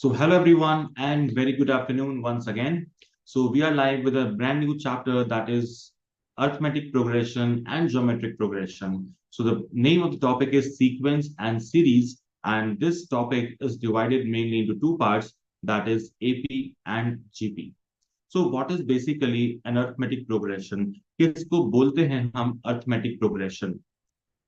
So hello everyone and very good afternoon once again. So we are live with a brand new chapter that is arithmetic progression and geometric progression. So the name of the topic is sequence and series, and this topic is divided mainly into two parts, that is AP and GP. So what is basically an arithmetic progression? किसको बोलते हैं हम arithmetic progression?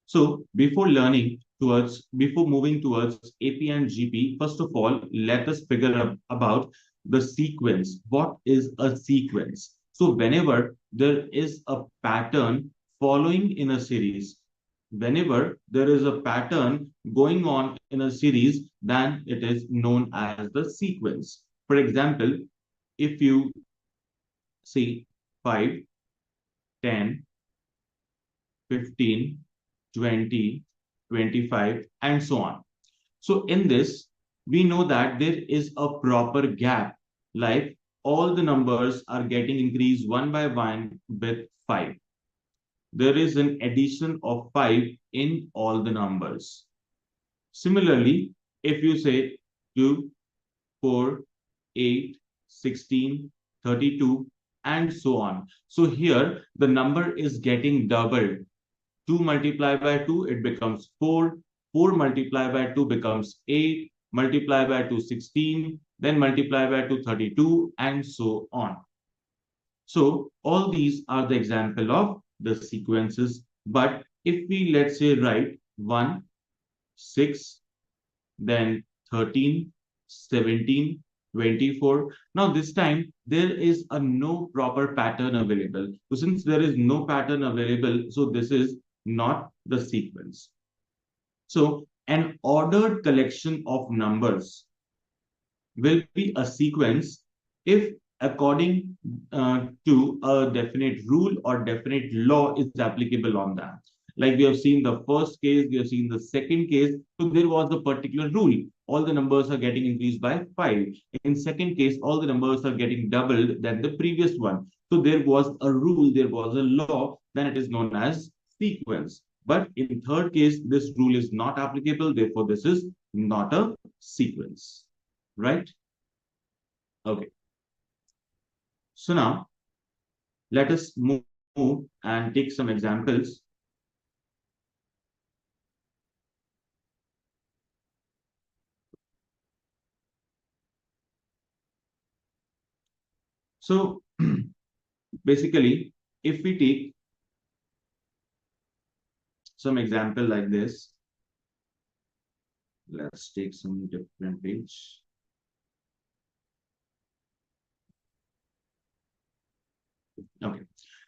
So before moving towards AP and GP, first of all, let us figure out about the sequence. What is a sequence? So whenever there is a pattern following in a series, whenever there is a pattern going on in a series, then it is known as the sequence. For example, if you see 5, 10, 15, 20, 25, and so on. So in this, we know that there is a proper gap, like all the numbers are getting increased one by one with 5. There is an addition of 5 in all the numbers. Similarly, if you say 2, 4, 8, 16, 32, and so on. So here the number is getting doubled. 2 multiplied by 2, it becomes 4. 4 multiplied by 2 becomes 8. Multiplied by 2, 16. Then multiplied by 2, 32, and so on. So all these are the example of the sequences. But if we, let's say, write 1, 6, then 13, 17, 24. Now this time there is a no proper pattern available. So since there is no pattern available, so this is not the sequence. So an ordered collection of numbers will be a sequence if according to a definite rule or definite law is applicable on that. Like we have seen the first case, we have seen the second case. So there was a particular rule. All the numbers are getting increased by 5. In second case, all the numbers are getting doubled than the previous one. So there was a rule, there was a law, then it is known as sequence. But in third case, this rule is not applicable. Therefore, this is not a sequence. Right? Okay. So now, let us move and take some examples. So basically, if we take some example like this, let's take some different page. Okay,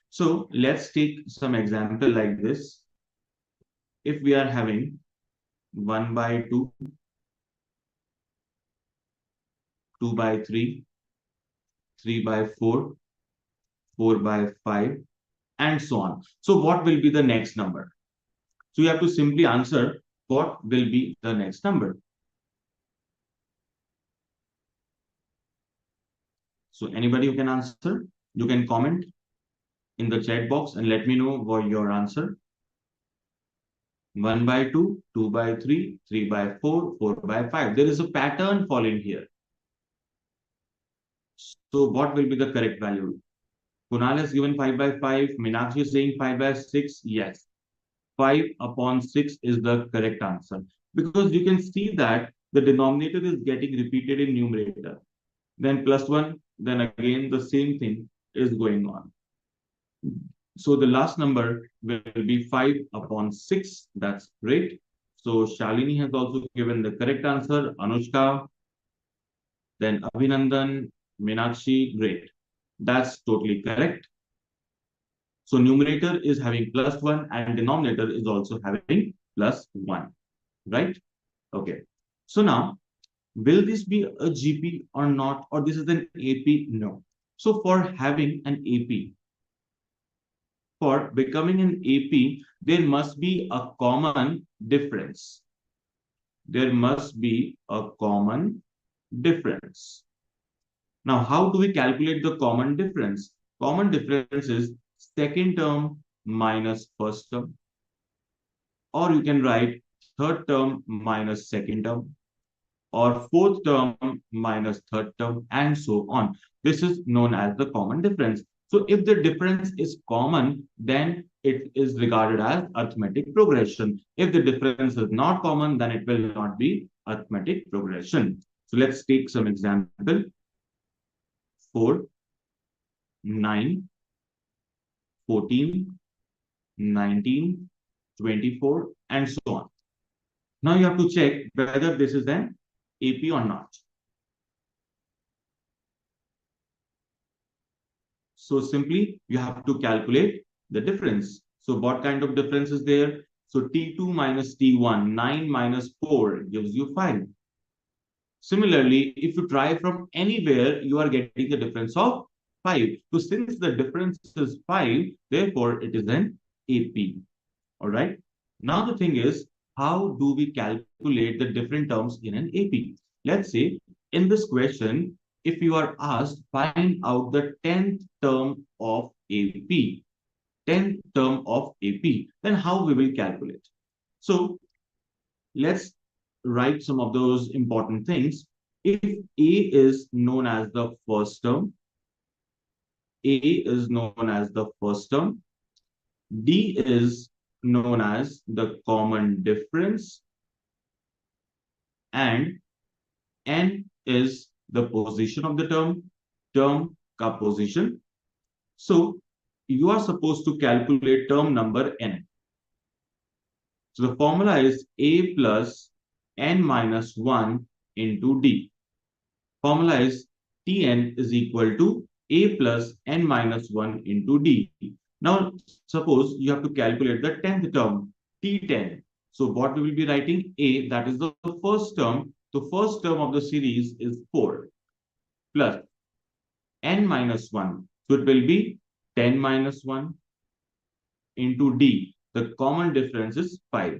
so let's take some example like this. If we are having 1 by 2, 2 by 3, 3 by 4, 4 by 5, and so on. So what will be the next number? So you have to simply answer what will be the next number. So anybody who can answer, you can comment in the chat box and let me know what your answer. 1 by 2, 2 by 3, 3 by 4, 4 by 5. There is a pattern following here. So what will be the correct value? Kunal has given 5 by 5. Meenakshi is saying 5 by 6. Yes. 5 upon 6 is the correct answer. Because you can see that the denominator is getting repeated in numerator. Then plus 1, then again the same thing is going on. So the last number will be 5 upon 6. That's great. So Shalini has also given the correct answer. Anushka, then Abhinandan, Meenakshi, great. That's totally correct. So numerator is having plus 1 and denominator is also having plus 1, right? Okay. So now, will this be a GP or not? Or this is an AP? No. So for having an AP, for becoming an AP, there must be a common difference. There must be a common difference. Now, how do we calculate the common difference? Common difference is second term minus first term. Or you can write third term minus second term. or fourth term minus third term, and so on. This is known as the common difference. So if the difference is common, then it is regarded as arithmetic progression. If the difference is not common, then it will not be arithmetic progression. So let's take some example. 4, 9, 14, 19, 24, and so on. Now you have to check whether this is an AP or not. So simply you have to calculate the difference. So what kind of difference is there? So T2 minus T1, 9 minus 4 gives you 5. Similarly, if you try from anywhere, you are getting the difference of 5. So since the difference is 5, therefore it is an AP. All right. Now the thing is, how do we calculate the different terms in an AP? Let's say in this question, if you are asked find out the 10th term of AP, 10th term of AP, then how we will calculate? So let's write some of those important things. If A is known as the first term, A is known as the first term, D is known as the common difference, and N is the position of the term ka position. So you are supposed to calculate term number N. So the formula is A plus N minus 1 into D. Formula is Tn is equal to A plus N minus 1 into D. Now, suppose you have to calculate the 10th term, T10. So what we will be writing? A, that is the first term. The first term of the series is 4 plus N minus 1. So it will be 10 minus 1 into D. The common difference is 5.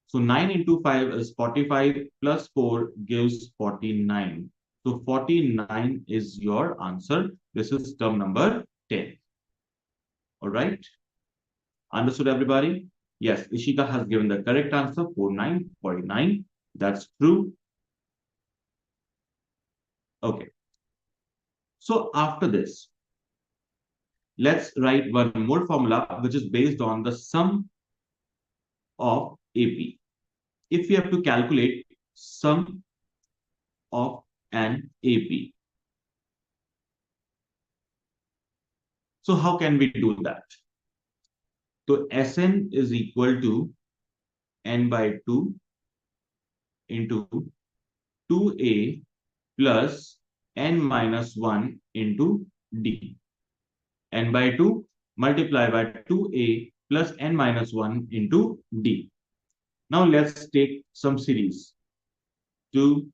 So 9 into 5 is 45 plus 4 gives 49. So 49 is your answer. This is term number 10. All right. Understood, everybody? Yes, Ishika has given the correct answer, 49. That's true. Okay. So after this, let's write one more formula, which is based on the sum of AP. If you have to calculate sum of an AP, so how can we do that? So Sn is equal to n by 2 into 2a plus n minus 1 into d. N by 2 multiply by 2a plus n minus 1 into d. Now let's take some series. 2,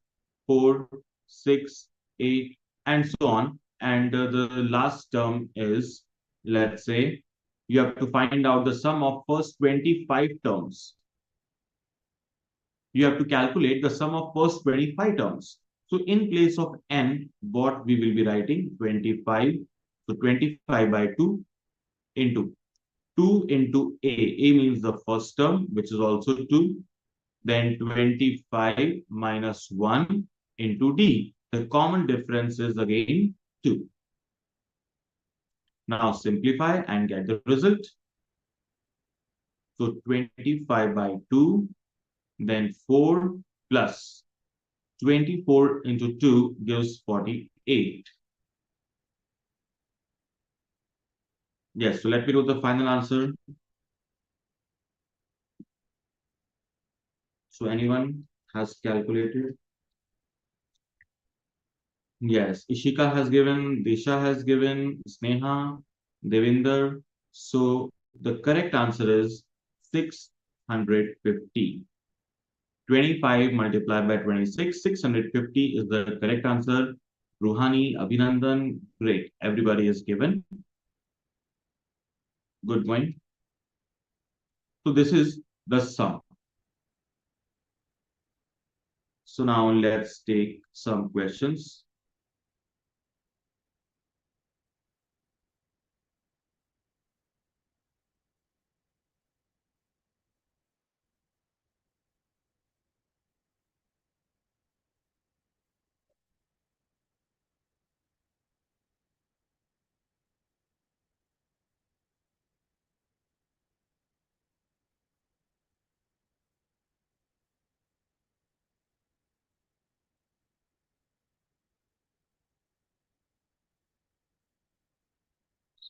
4, 6, 8, and so on. And the last term is, let's say, you have to find out the sum of first 25 terms. You have to calculate the sum of first 25 terms. So in place of n, what we will be writing? 25. So 25 by 2 into 2 into a. A means the first term, which is also 2. Then 25 minus 1 into d. The common difference is again 2. Now simplify and get the result. So 25 by 2, then 4 plus 24 into 2 gives 48. Yes, so let me know the final answer. So anyone has calculated? Yes, Ishika has given, Disha has given, Sneha, Devinder. So the correct answer is 650. 25 multiplied by 26, 650 is the correct answer. Ruhani, Abhinandan, great. Everybody is given. Good going. So this is the sum. So now let's take some questions.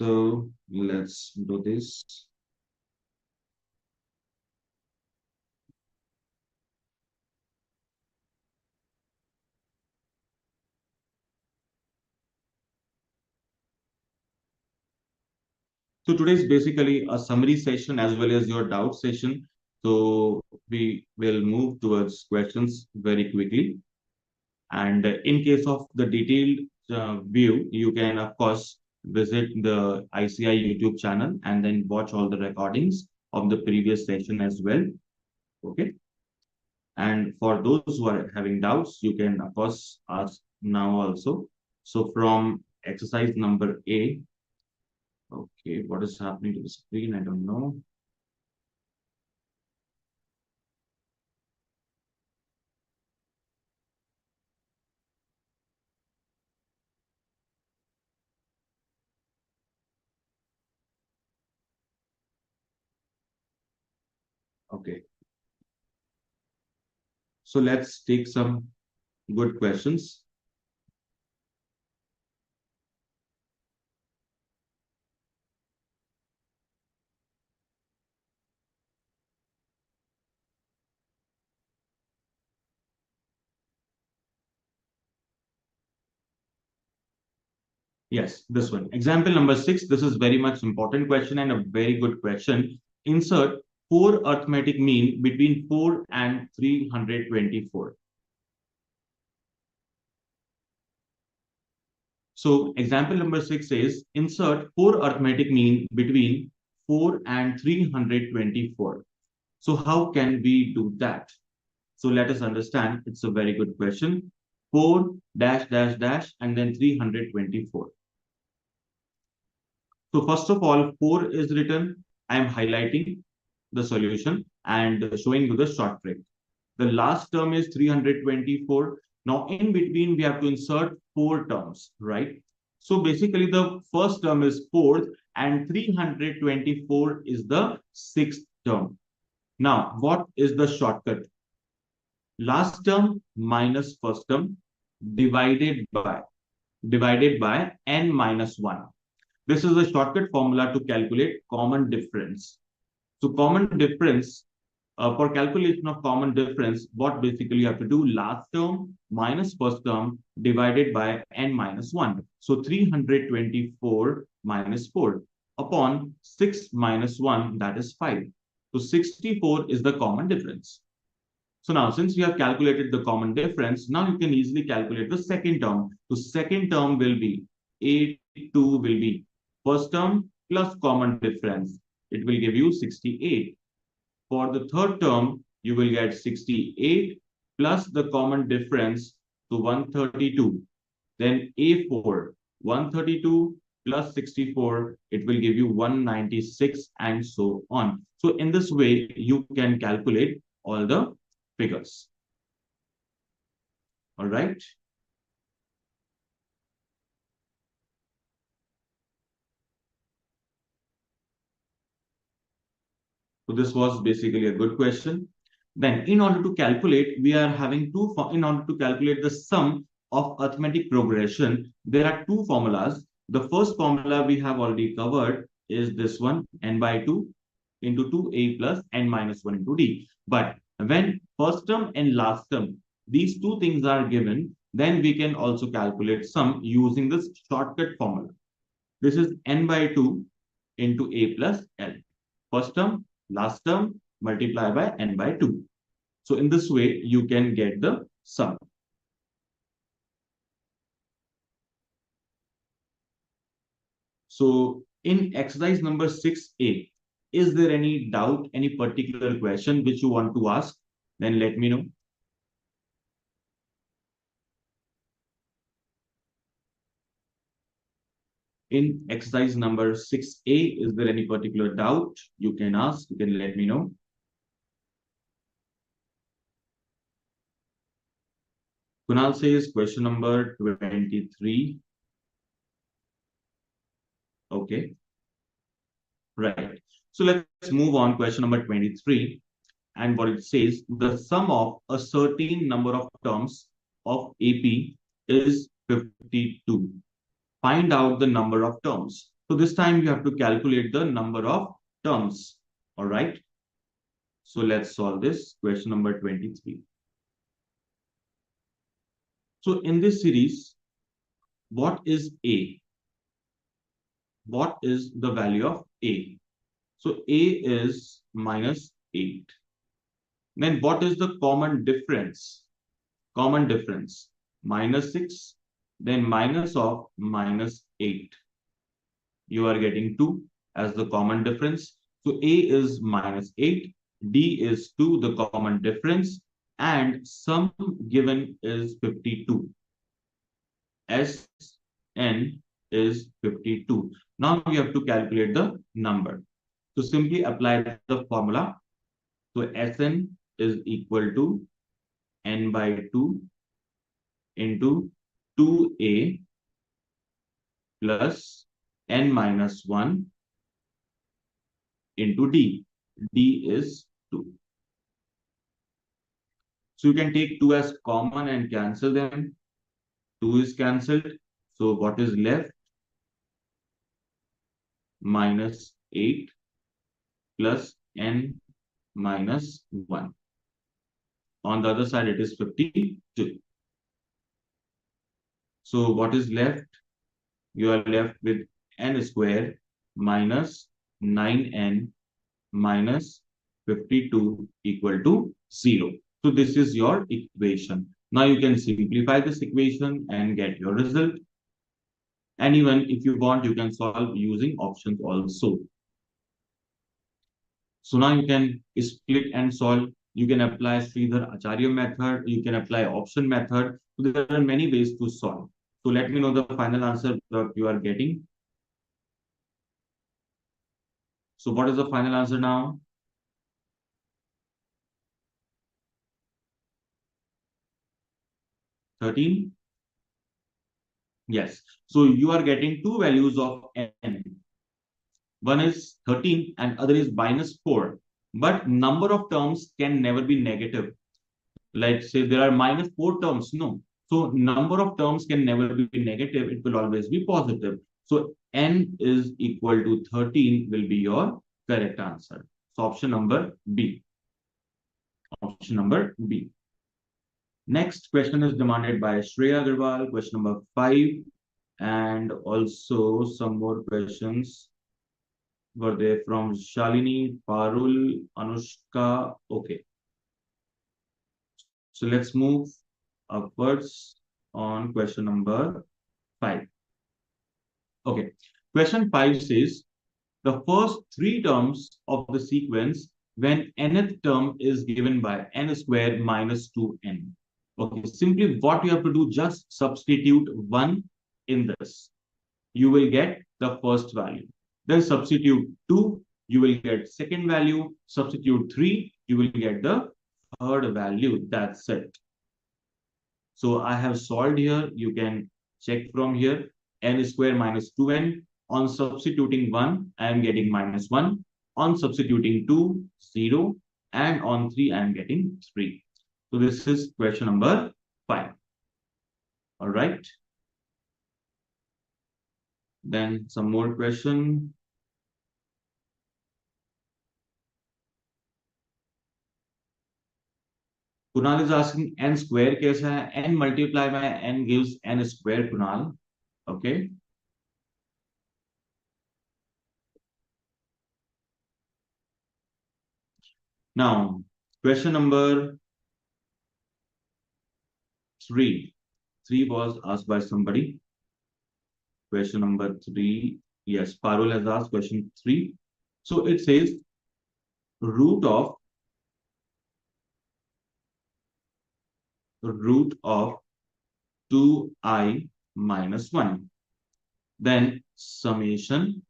So let's do this. So today is basically a summary session as well as your doubt session. So we will move towards questions very quickly. And in case of the detailed view, you can, of course, visit the ICAI YouTube channel and then watch all the recordings of the previous session as well. Okay. And for those who are having doubts, you can, of course, ask now also. So from exercise number A, okay, what is happening to the screen? I don't know. Okay. So let's take some good questions. Yes, this one. Example number 6. This is very much important question and a very good question. Insert 4 arithmetic mean between 4 and 324. So example number 6 says insert 4 arithmetic mean between 4 and 324. So how can we do that? So let us understand. It's a very good question. 4 dash dash dash and then 324. So first of all, 4 is written. I am highlighting the solution and showing you the short trick. The last term is 324. Now in between, we have to insert 4 terms, right? So basically the first term is 4th and 324 is the 6th term. Now, what is the shortcut? Last term minus first term divided by n minus 1. This is a shortcut formula to calculate common difference. So common difference, for calculation of common difference, what basically you have to do, last term minus first term divided by n minus 1. So 324 minus 4 upon 6 minus 1, that is 5. So 64 is the common difference. So now, since we have calculated the common difference, now you can easily calculate the second term. So second term will be 82 will be first term plus common difference. It will give you 68. For the third term, you will get 68 plus the common difference to 132. Then A4, 132 plus 64, it will give you 196 and so on. So in this way, you can calculate all the figures. All right. So this was basically a good question. Then in order to calculate, we are having in order to calculate the sum of arithmetic progression, there are two formulas. The first formula we have already covered is this one, n by 2 into 2a plus n minus 1 into d. But when first term and last term, these two things are given, then we can also calculate sum using this shortcut formula. This is n by 2 into a plus l. First term, last term, multiply by n by 2. So in this way, you can get the sum. So in exercise number 6a, is there any doubt, any particular question which you want to ask? Then let me know. In exercise number 6a, is there any particular doubt? You can ask, you can let me know. Kunal says question number 23. Okay, right. So let's move on. Question number 23. And what it says, the sum of a certain number of terms of AP is 52. Find out the number of terms. So this time you have to calculate the number of terms. All right. So let's solve this. Question number 23. So in this series, what is A? What is the value of A? So A is minus 8. Then what is the common difference? Common difference, minus 6, then minus of minus 8. You are getting 2 as the common difference. So A is minus 8, D is 2, the common difference, and sum given is 52. Sn is 52. Now we have to calculate the number. So simply apply the formula. So Sn is equal to n by 2 into 2a plus n minus 1 into d. D is 2. So you can take 2 as common and cancel them. 2 is cancelled. So what is left? Minus 8 plus n minus 1. On the other side, it is 52. So what is left? You are left with n square minus 9n minus 52 equal to 0. So this is your equation. Now you can simplify this equation and get your result. And even if you want, you can solve using options also. So now you can split and solve. You can apply Sridhar Acharya method. You can apply option method. So there are many ways to solve. So let me know the final answer that you are getting. So what is the final answer now? 13? Yes. So you are getting two values of n. One is 13 and other is minus 4. But number of terms can never be negative. Like say there are minus 4 terms. No. So number of terms can never be negative. It will always be positive. So n is equal to 13 will be your correct answer. So option number B. Option number B. Next question is demanded by Shreya Agarwal, question number 5, and also some more questions were there from Shalini, Parul, Anushka. Okay. So let's move upwards on question number 5. Okay. Question 5 says the first three terms of the sequence when nth term is given by n square minus 2n. Okay, simply what you have to do, just substitute 1 in this. You will get the first value. Then substitute 2, you will get second value. Substitute 3, you will get the third value. That's it. So I have solved here. You can check from here. N square minus 2n. On substituting 1, I am getting minus 1. On substituting 2, 0. And on 3, I am getting 3. So this is question number 5. All right. Then some more question. Kunal is asking n square कैसा है? N multiply by n gives n square, Kunal. Okay. Now, question number 3. 3 was asked by somebody. Question number 3. Yes, Parul has asked question 3. So it says root of 2i minus 1. Then summation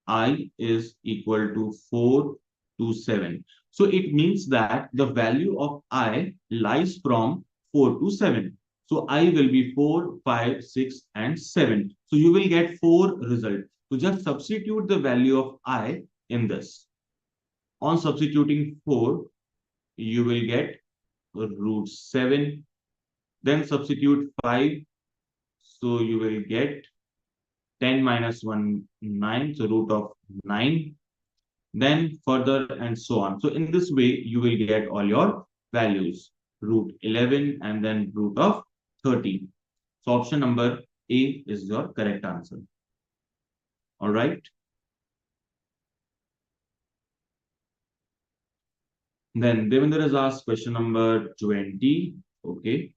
I is equal to 4 to 7. So it means that the value of I lies from 4 to 7. So I will be 4, 5, 6, and 7. So you will get 4 results. So just substitute the value of I in this. On substituting 4, you will get root 7. Then substitute 5. So you will get 10 minus 1, 9. So root of 9. Then further and so on. So in this way, you will get all your values. Root 11 and then root of 13. So option number A is your correct answer. All right. Then Devinder has asked question number 20. Okay.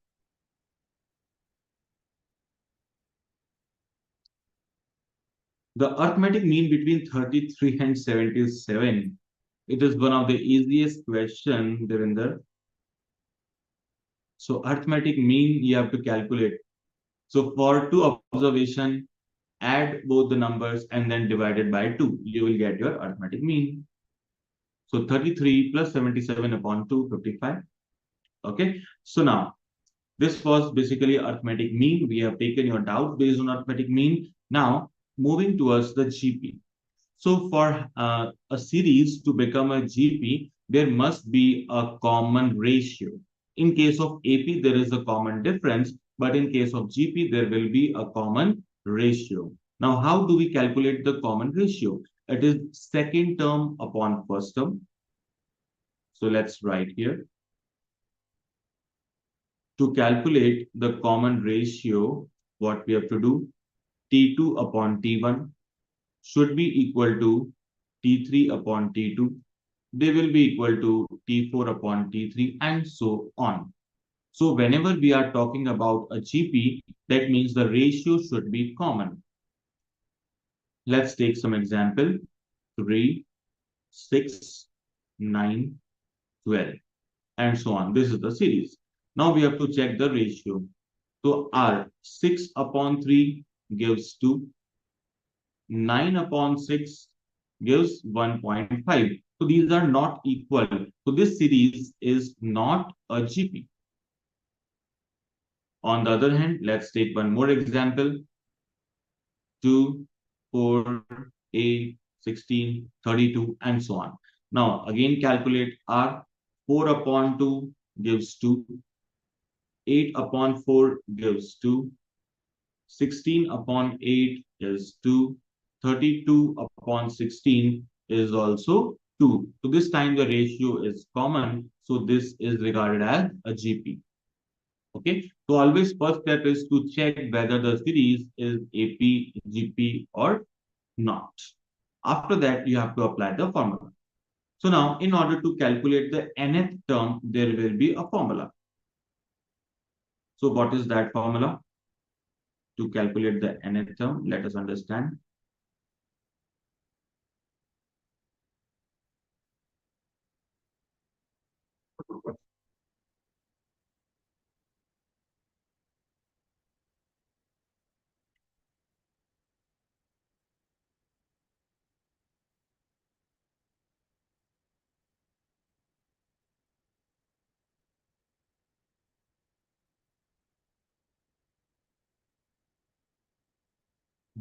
The arithmetic mean between 33 and 77. It is one of the easiest question, Devinder. So arithmetic mean you have to calculate. So for two observation, add both the numbers and then divide it by 2. You will get your arithmetic mean. So 33 plus 77 upon 2, 55. Okay. So now, this was basically arithmetic mean. We have taken your doubt based on arithmetic mean. Now, moving towards the GP. So for a series to become a GP, there must be a common ratio. In case of AP, there is a common difference, but in case of GP, there will be a common ratio. Now, how do we calculate the common ratio? It is second term upon first term. So let's write here. To calculate the common ratio, what we have to do, T2 upon T1 should be equal to T3 upon T2. They will be equal to T4 upon T3 and so on. So whenever we are talking about a GP, that means the ratio should be common. Let's take some example. 3, 6, 9, 12, and so on. This is the series. Now we have to check the ratio. So our 6 upon 3 gives 2. 9 upon 6 gives 1.5. So these are not equal. So this series is not a GP. On the other hand, let's take one more example. 2, 4, 8, 16, 32, and so on. Now, again calculate R. 4 upon 2 gives 2. 8 upon 4 gives 2. 16 upon 8 is 2. 32 upon 16 is also 2. So this time the ratio is common. So this is regarded as a GP. Okay. So always first step is to check whether the series is AP, GP or not. After that, you have to apply the formula. So now, in order to calculate the nth term, there will be a formula. So what is that formula? To calculate the nth term, let us understand.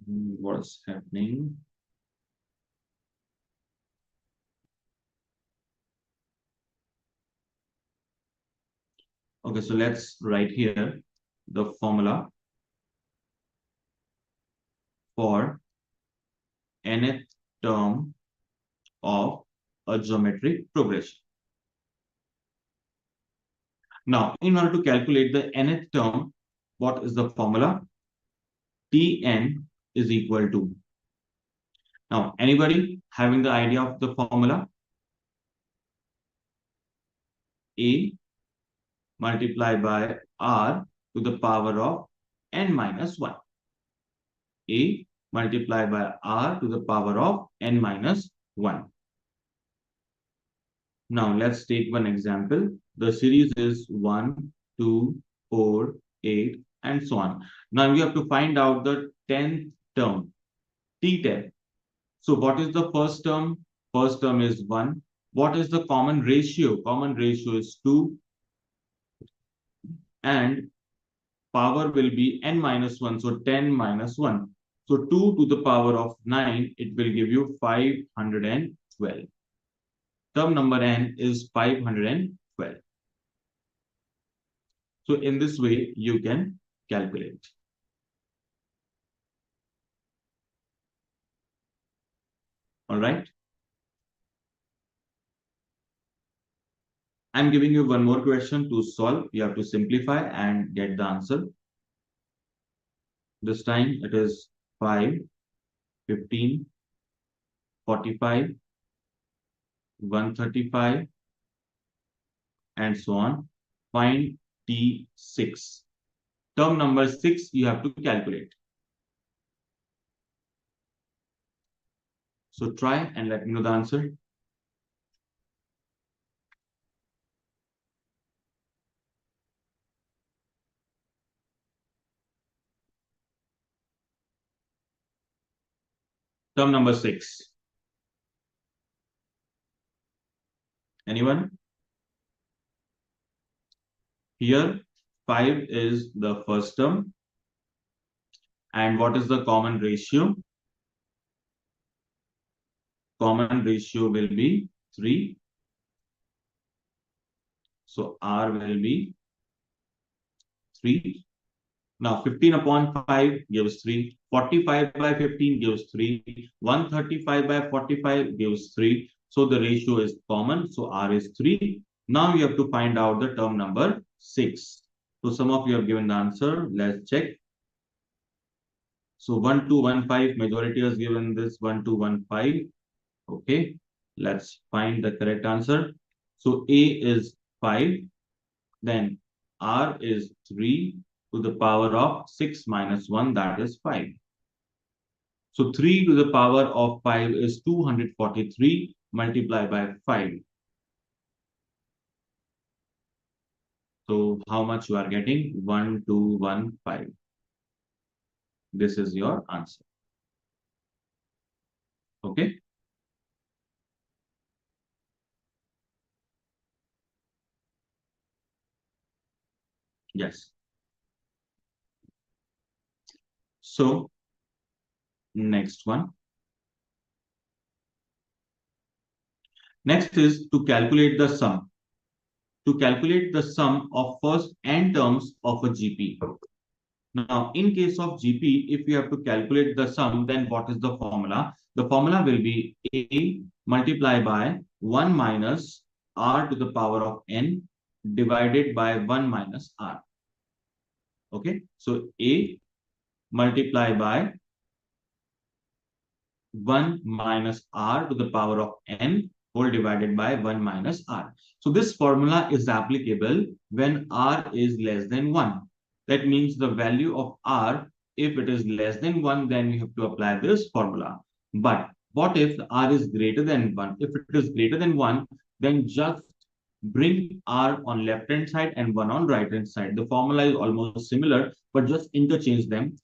What's happening? Okay, so let's write here the formula for nth term of a geometric progression. Now, in order to calculate the nth term, what is the formula? Tn is equal to. Now, anybody having the idea of the formula? A multiplied by R to the power of n minus 1. A multiplied by R to the power of n minus 1. Now let's take one example. The series is 1, 2, 4, 8, and so on. Now we have to find out the 10th term, T10. So what is the first term? First term is 1. What is the common ratio? Common ratio is 2. And power will be n minus 1. So 10 minus 1. So 2 to the power of 9, it will give you 512. Term number n is 512. So in this way, you can calculate. All right. I'm giving you one more question to solve. You have to simplify and get the answer. This time it is 5, 15, 45, 135, and so on. Find T6. Term number 6 you have to calculate. So try and let me know the answer. Term number 6. Anyone? Here 5 is the first term. And what is the common ratio? Common ratio will be 3. So R will be 3. Now 15 upon 5 gives 3. 45 by 15 gives 3. 135 by 45 gives 3. So the ratio is common. So R is 3. Now you have to find out the term number 6. So some of you have given the answer. Let's check. So 1215, majority has given this 1215. Okay, let's find the correct answer. So A is 5, then R is 3 to the power of 6 minus 1, that is 5. So 3 to the power of 5 is 243 multiplied by 5. So how much you are getting? 1215. This is your answer. Okay. Yes. So next one. Next is to calculate the sum. To calculate the sum of first n terms of a GP. Now, in case of GP, if you have to calculate the sum, then what is the formula? The formula will be A multiplied by 1 minus R to the power of n divided by 1 minus R. Okay, so A multiplied by 1 minus R to the power of n whole divided by 1 minus R. So this formula is applicable when R is less than 1. That means the value of R, if it is less than 1, then you have to apply this formula. But what if R is greater than 1? If it is greater than 1, then just bring R on left hand side and 1 on right hand side. The formula is almost similar, but just interchange them.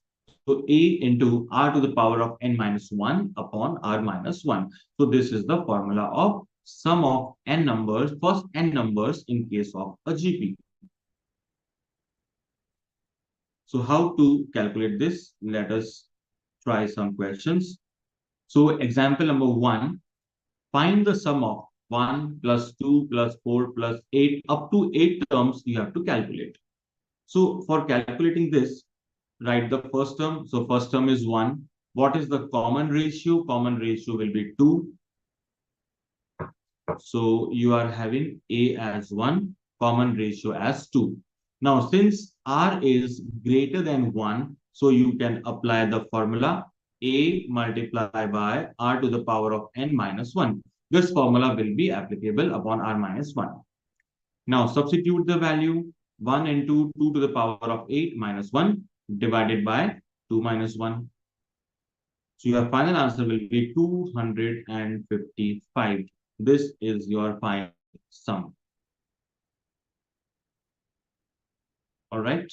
So A into R to the power of n minus 1 upon R minus 1. So this is the formula of sum of n numbers, first n numbers in case of a GP. So how to calculate this? Let us try some questions. So example number 1, find the sum of 1 plus 2 plus 4 plus 8 up to 8 terms you have to calculate. So for calculating this, write the first term. So first term is 1. What is the common ratio? Common ratio will be 2. So you are having A as 1, common ratio as 2. Now, since R is greater than 1, so you can apply the formula A multiplied by R to the power of n minus 1. This formula will be applicable upon R minus 1. Now, substitute the value 1 into 2 to the power of 8 minus 1 divided by 2 minus 1. So your final answer will be 255. This is your final sum. All right.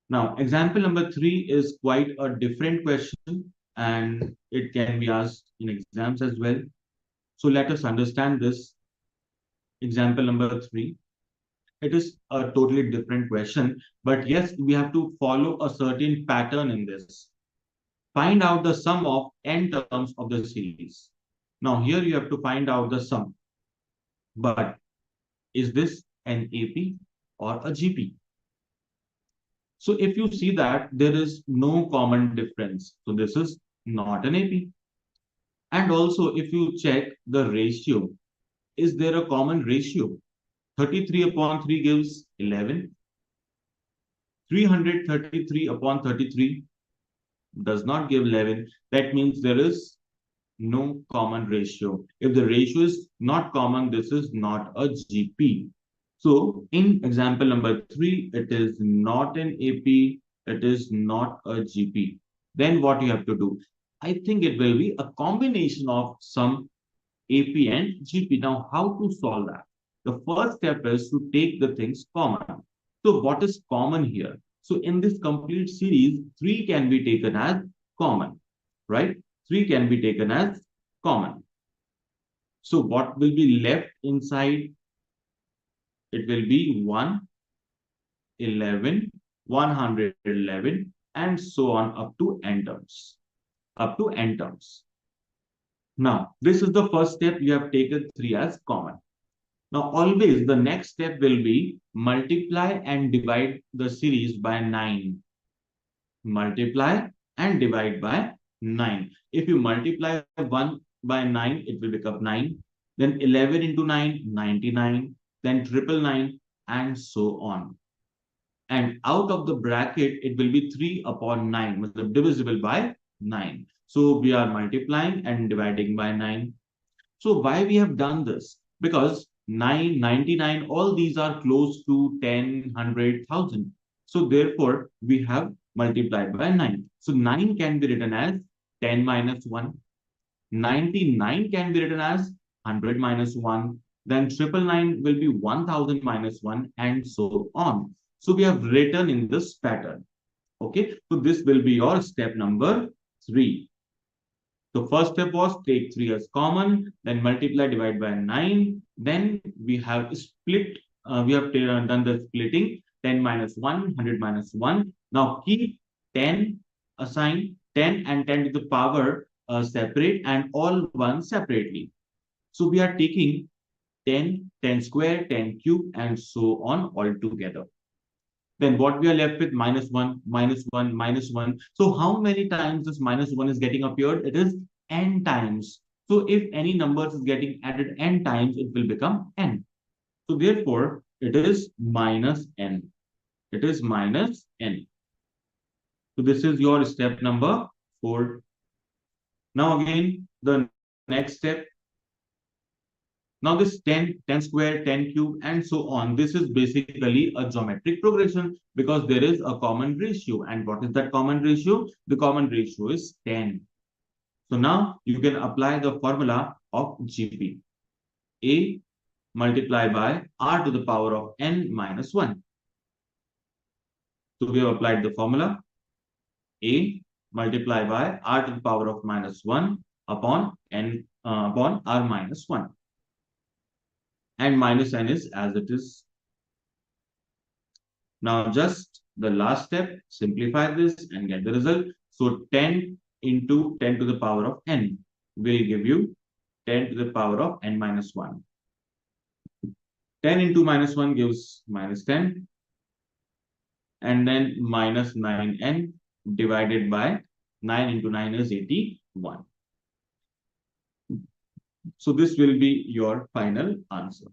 Now, example number 3 is quite a different question and it can be asked in exams as well. So let us understand this. Example number 3. It is a totally different question, but yes, we have to follow a certain pattern in this. Find out the sum of n terms of the series. Now here you have to find out the sum, but Is this an AP or a GP? So if you see that there is no common difference, so this is not an AP. And also if you check the ratio, is there a common ratio? 33 upon 3 gives 11. 333 upon 33 does not give 11. That means there is no common ratio. If the ratio is not common, this is not a GP. So in example number 3, it is not an AP, it is not a GP. Then what you have to do? I think it will be a combination of some AP and GP. Now, how to solve that? The first step is to take the things common. So what is common here? So in this complete series, 3 can be taken as common, right? 3 can be taken as common. So what will be left inside? It will be 1, 11, 111, and so on up to n terms. Up to n terms. Now, this is the first step. You have taken 3 as common. Now, always the next step will be multiply and divide the series by 9. Multiply and divide by 9. If you multiply 1 by 9, it will become 9. Then 11 into 9, 99. Then triple 9, and so on. And out of the bracket, it will be 3 upon 9, divisible by 9. So we are multiplying and dividing by 9. So why we have done this? Because 9, 99, all these are close to 10, 100, 1000. So therefore, we have multiplied by 9. So 9 can be written as 10 minus 1. 99 can be written as 100 minus 1. Then triple nine will be 1000 minus 1, and so on. So we have written in this pattern. Okay, so this will be your step number 3. The first step was take 3 as common, then multiply, divide by 9. Then we have split, we have done the splitting, 10 minus 1, 100 minus 1. Now keep 10 aside, 10 and 10 to the power separate, and all 1 separately. So we are taking 10, 10 square, 10 cube, and so on all together. Then what we are left with? Minus 1, minus 1, minus 1. So how many times this minus 1 is getting appeared? It is n times. So if any numbers is getting added n times, it will become n. So therefore, it is minus n. It is minus n. So this is your step number 4. Now again, the next step. Now this 10, 10 square, 10 cube, and so on. This is basically a geometric progression because there is a common ratio. And what is that common ratio? The common ratio is 10. So now you can apply the formula of GP. A multiplied by r to the power of n minus 1. So we have applied the formula. A multiplied by r to the power of minus 1 upon n upon r minus 1. And minus n is as it is. Now just the last step, simplify this and get the result. So 10 into 10 to the power of n will give you 10 to the power of n minus 1. 10 into minus 1 gives minus 10. And then minus 9n divided by 9 into 9 is 81. So this will be your final answer.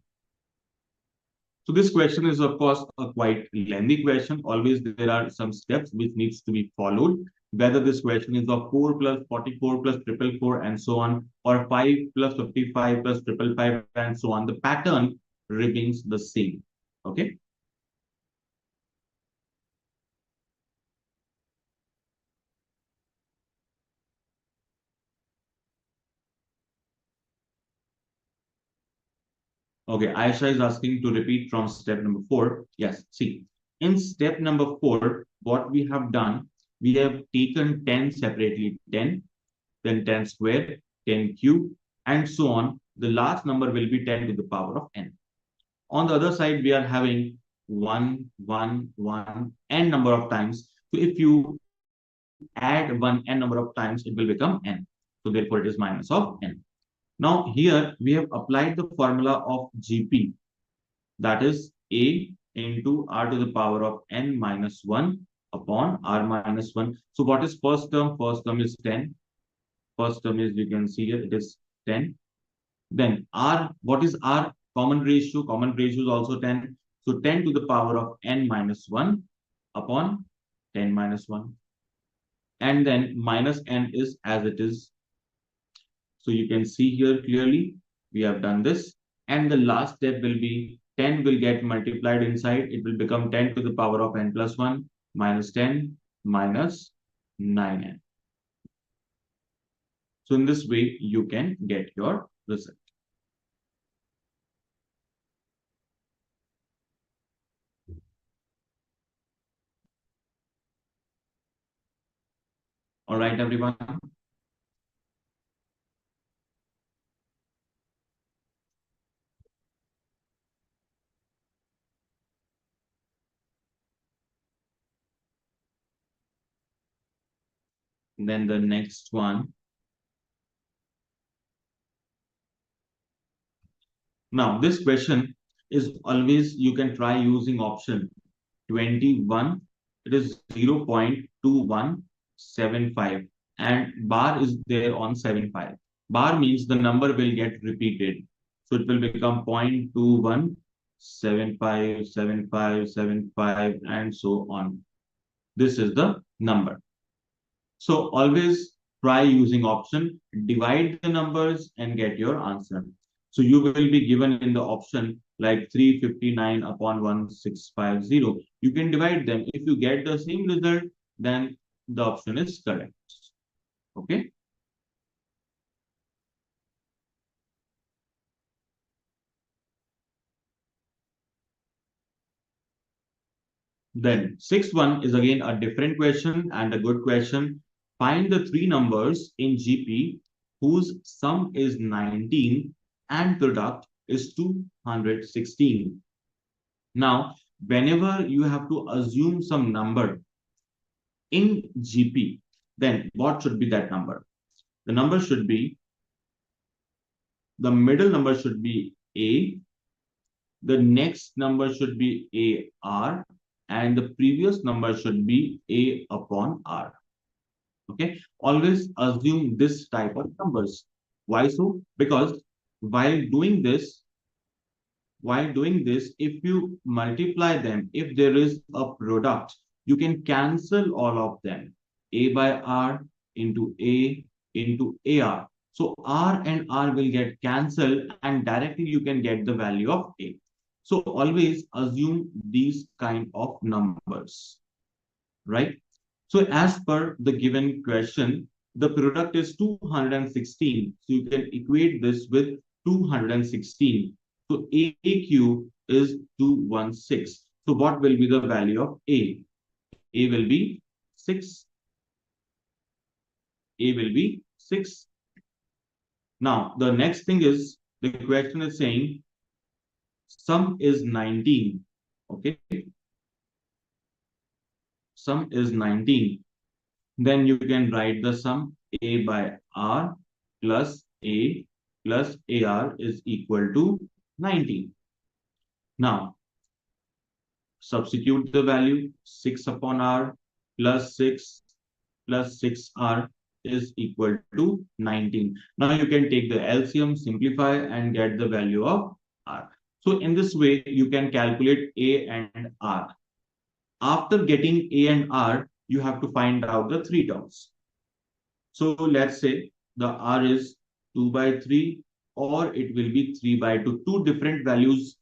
So this question is, of course, a quite lengthy question. Always there are some steps which needs to be followed. Whether this question is of 4 plus 44 plus 444 and so on, or 5 plus 55 plus 555 and so on, the pattern remains the same. Okay. Okay, Aisha is asking to repeat from step number 4. Yes, see, in step number 4, what we have done, we have taken 10 separately, 10, then 10 square, 10 cube, and so on. The last number will be 10 to the power of n. On the other side, we are having 1, 1, 1, n number of times. So if you add 1 n number of times, it will become n. So therefore, it is minus of n. Now here we have applied the formula of GP. that is a into r to the power of n minus 1 upon r minus 1. So what is first term? First term is 10. First term is, you can see here, it is 10. Then r, what is r? Common ratio. Common ratio is also 10. So 10 to the power of n minus 1 upon 10 minus 1. And then minus n is as it is. So you can see here clearly, we have done this. And the last step will be 10 will get multiplied inside. It will become 10 to the power of n plus 1 minus 10 minus 9n. So in this way, you can get your result. All right, everyone. Then the next one. Now, this question is always, you can try using option 21. It is 0.2175 and bar is there on 75. Bar means the number will get repeated. So it will become 0.21757575 and so on. This is the number. So always try using option, divide the numbers and get your answer. So you will be given in the option like 359 upon 1650. You can divide them. If you get the same result, then the option is correct. Okay. Then sixth one is again a different question and a good question. Find the three numbers in GP whose sum is 19 and product is 216. Now, whenever you have to assume some number in GP, then what should be that number? The number should be, the middle number should be A, the next number should be AR, and the previous number should be A upon R. Okay, always assume this type of numbers. Why so? Because while doing this, if you multiply them, if there is a product, you can cancel all of them. A by R into A into AR. So R and R will get cancelled and directly you can get the value of A. So always assume these kind of numbers, right? So as per the given question, the product is 216. So you can equate this with 216. So A cube is 216. So what will be the value of A? A will be 6. A will be 6. Now, the next thing is, the question is saying, sum is 19. Okay. Sum is 19. Then you can write the sum A by R plus A plus AR is equal to 19. Now, substitute the value 6 upon R plus 6 plus 6R is equal to 19. Now you can take the LCM, simplify and get the value of R. So in this way, you can calculate A and R. After getting A and R, you have to find out the three terms. So let's say the R is 2 by 3 or it will be 3 by 2. Two different values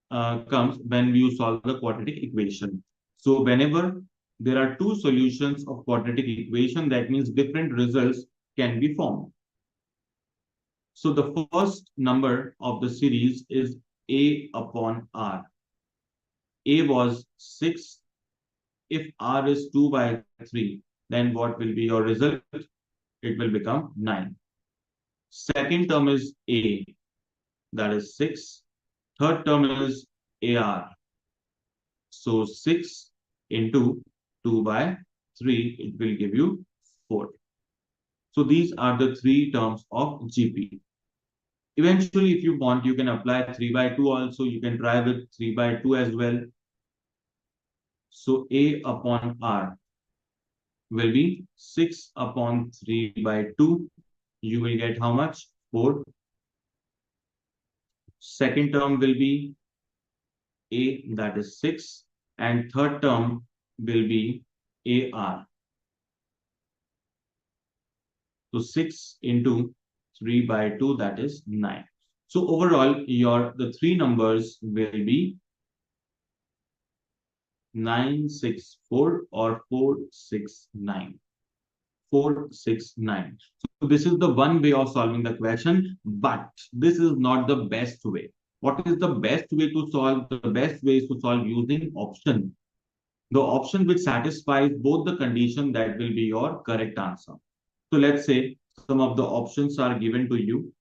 comes when you solve the quadratic equation. So whenever there are two solutions of quadratic equation, that means different results can be formed. So the first number of the series is A upon R. A was 6. If R is 2 by 3, then what will be your result? It will become 9. Second term is A, that is 6. Third term is AR. So 6 into 2 by 3, it will give you 4. So these are the three terms of GP. Eventually, if you want, you can apply 3 by 2 also. You can try with 3 by 2 as well. So A upon R will be 6 upon 3 by 2. You will get how much? 4. Second term will be A, that is 6. And third term will be AR. So 6 into 3 by 2, that is 9. So overall, the three numbers will be 964 or 469. 469. So this is the one way of solving the question, but this is not the best way. What is the best way to solve? The best way is to solve using option. The option which satisfies both the condition, that will be your correct answer. So let's say some of the options are given to you.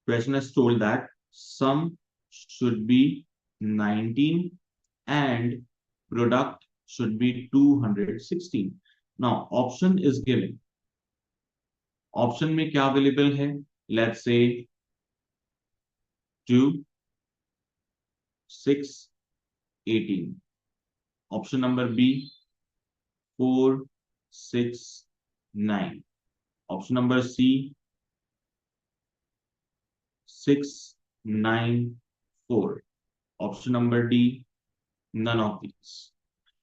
Question is told that sum should be 19 and product should be 216. Now option is given. Option में क्या available है? Let's say 2, 6, 18. Option number B 4, 6, 9. Option number C 6, 9, 4. Option number D none of these.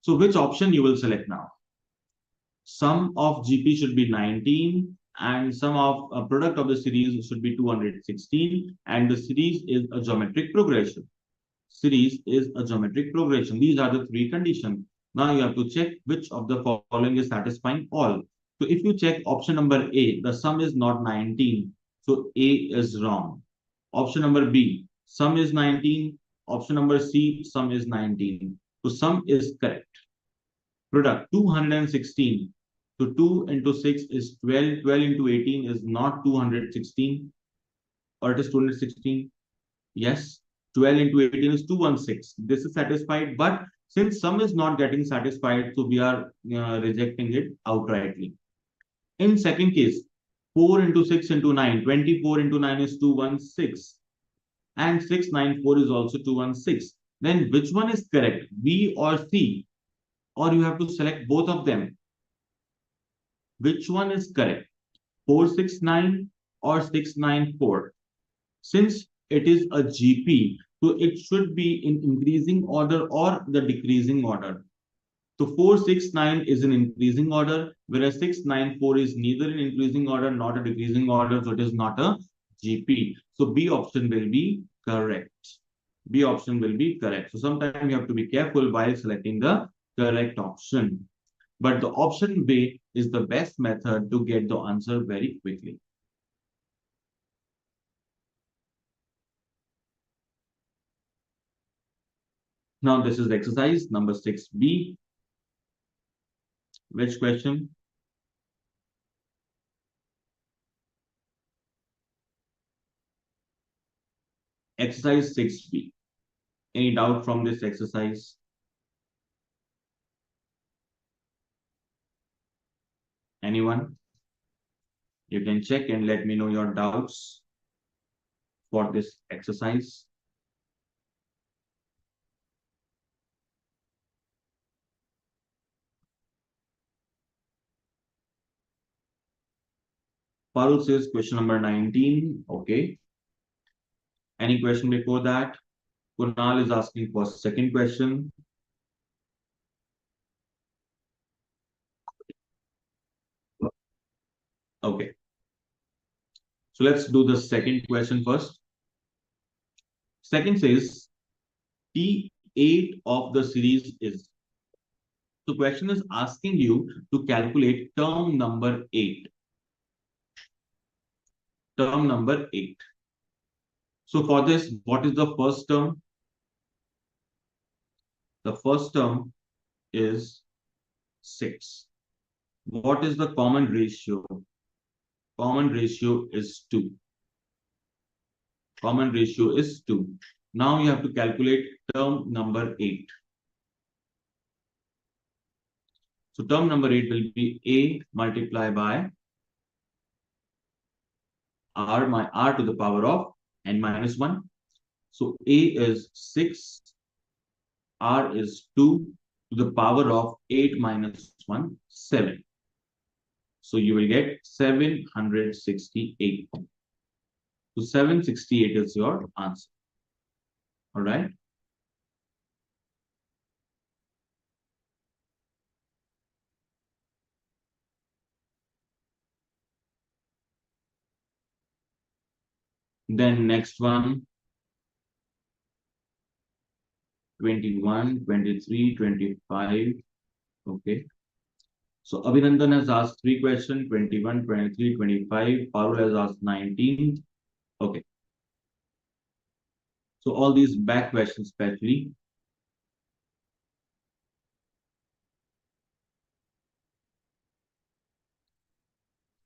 So which option you will select now? Sum of GP should be 19 and sum of a product of the series should be 216, and the series is a geometric progression. Series is a geometric progression. These are the three conditions. Now you have to check which of the following is satisfying all. So if you check option number A, the sum is not 19. So A is wrong. Option number B, sum is 19. Option number C, sum is 19. So sum is correct. Product 216. So 2 into 6 is 12. 12 into 18 is not 216. Or it is 216. Yes. 12 into 18 is 216. This is satisfied. But since sum is not getting satisfied, so we are rejecting it outrightly. In second case, 4 into 6 into 9. 24 into 9 is 216. And 694 is also 216. Then which one is correct? B or C? Or you have to select both of them. Which one is correct? 469 or 694? Since it is a GP, so it should be in increasing order or the decreasing order. So 469 is in increasing order, whereas 694 is neither in increasing order nor a decreasing order, so it is not a GP. So B option will be correct. B option will be correct. So sometimes you have to be careful while selecting the correct option. But the option B is the best method to get the answer very quickly. Now this is exercise number 6B. Which question? Exercise 6B. Any doubt from this exercise? Anyone? You can check and let me know your doubts for this exercise. Parul says question number 19. Okay. Any question before that? Kunal is asking for second question. Okay. So let's do the second question first. Second says T8 of the series is. So question is asking you to calculate term number 8. Term number 8. So for this, what is the first term? The first term is 6. What is the common ratio? Common ratio is 2. Common ratio is 2. Now you have to calculate term number 8. So term number 8 will be A multiplied by r to the power of n minus 1. So a is 6, r is 2 to the power of 8 minus 1, 7. So you will get 768. So 768 is your answer. All right. Then next one, 21, 23, 25. Okay. So Abhinandan has asked 3 questions, 21, 23, 25. Parul has asked 19. Okay. So all these back questions especially.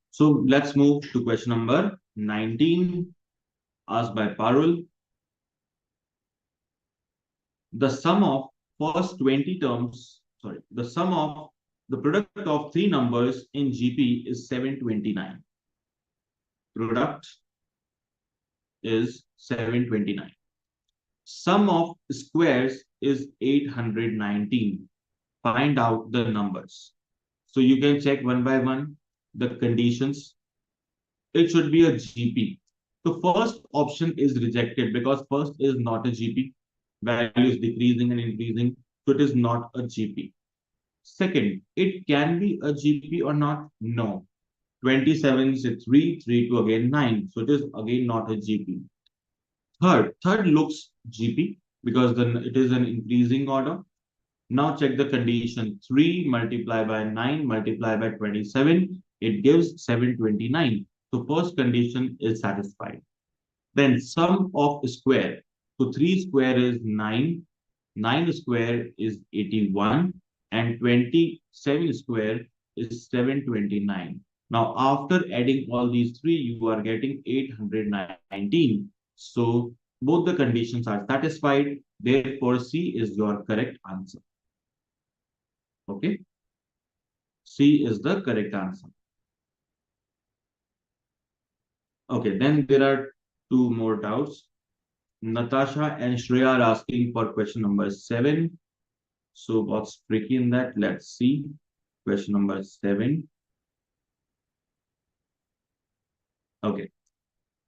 So let's move to question number 19, asked by Parul. The sum of first 20 terms, the sum of the product of three numbers in GP is 729. Product is 729. Sum of squares is 819. Find out the numbers. So you can check one by one the conditions. It should be a GP. The first option is rejected because first is not a GP. Value is decreasing and increasing, so it is not a GP. Second, it can be a GP or not? No. 27 is 3, 3 to again 9. So it is again not a GP. Third looks GP because then it is an increasing order. Now check the condition. 3 multiplied by 9 multiplied by 27. It gives 729. So first condition is satisfied. Then sum of square. So 3 square is 9. 9 square is 81. And 27 square is 729. Now after adding all these three, you are getting 819. So both the conditions are satisfied. Therefore, C is your correct answer. Okay. C is the correct answer. Okay, then there are two more doubts. Natasha and Shreya are asking for question number 7. So what's tricky in that? Let's see. Question number 7. Okay.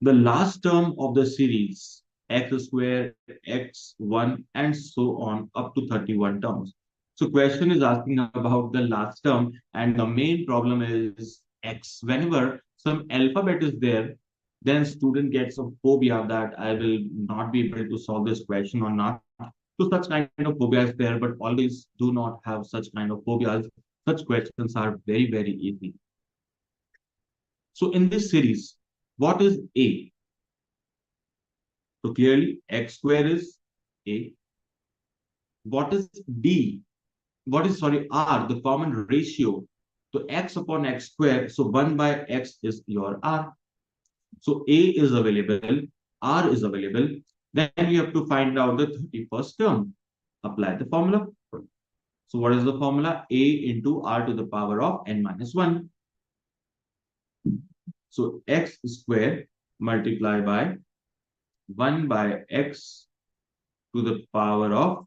The last term of the series, x square, x1, and so on up to 31 terms. So question is asking about the last term, and the main problem is x. Whenever some alphabet is there, then student gets a phobia that I will not be able to solve this question or not. So such kind of phobia is there, but always do not have such kind of phobias. Such questions are very, very easy. So in this series, what is A? So clearly x square is A. What is D? What is, sorry, R, the common ratio? So x upon x square, so 1 by x is your R. So A is available, R is available. Then you have to find out the 31st term. Apply the formula. So what is the formula? A into R to the power of n minus 1. So x square multiplied by 1 by x to the power of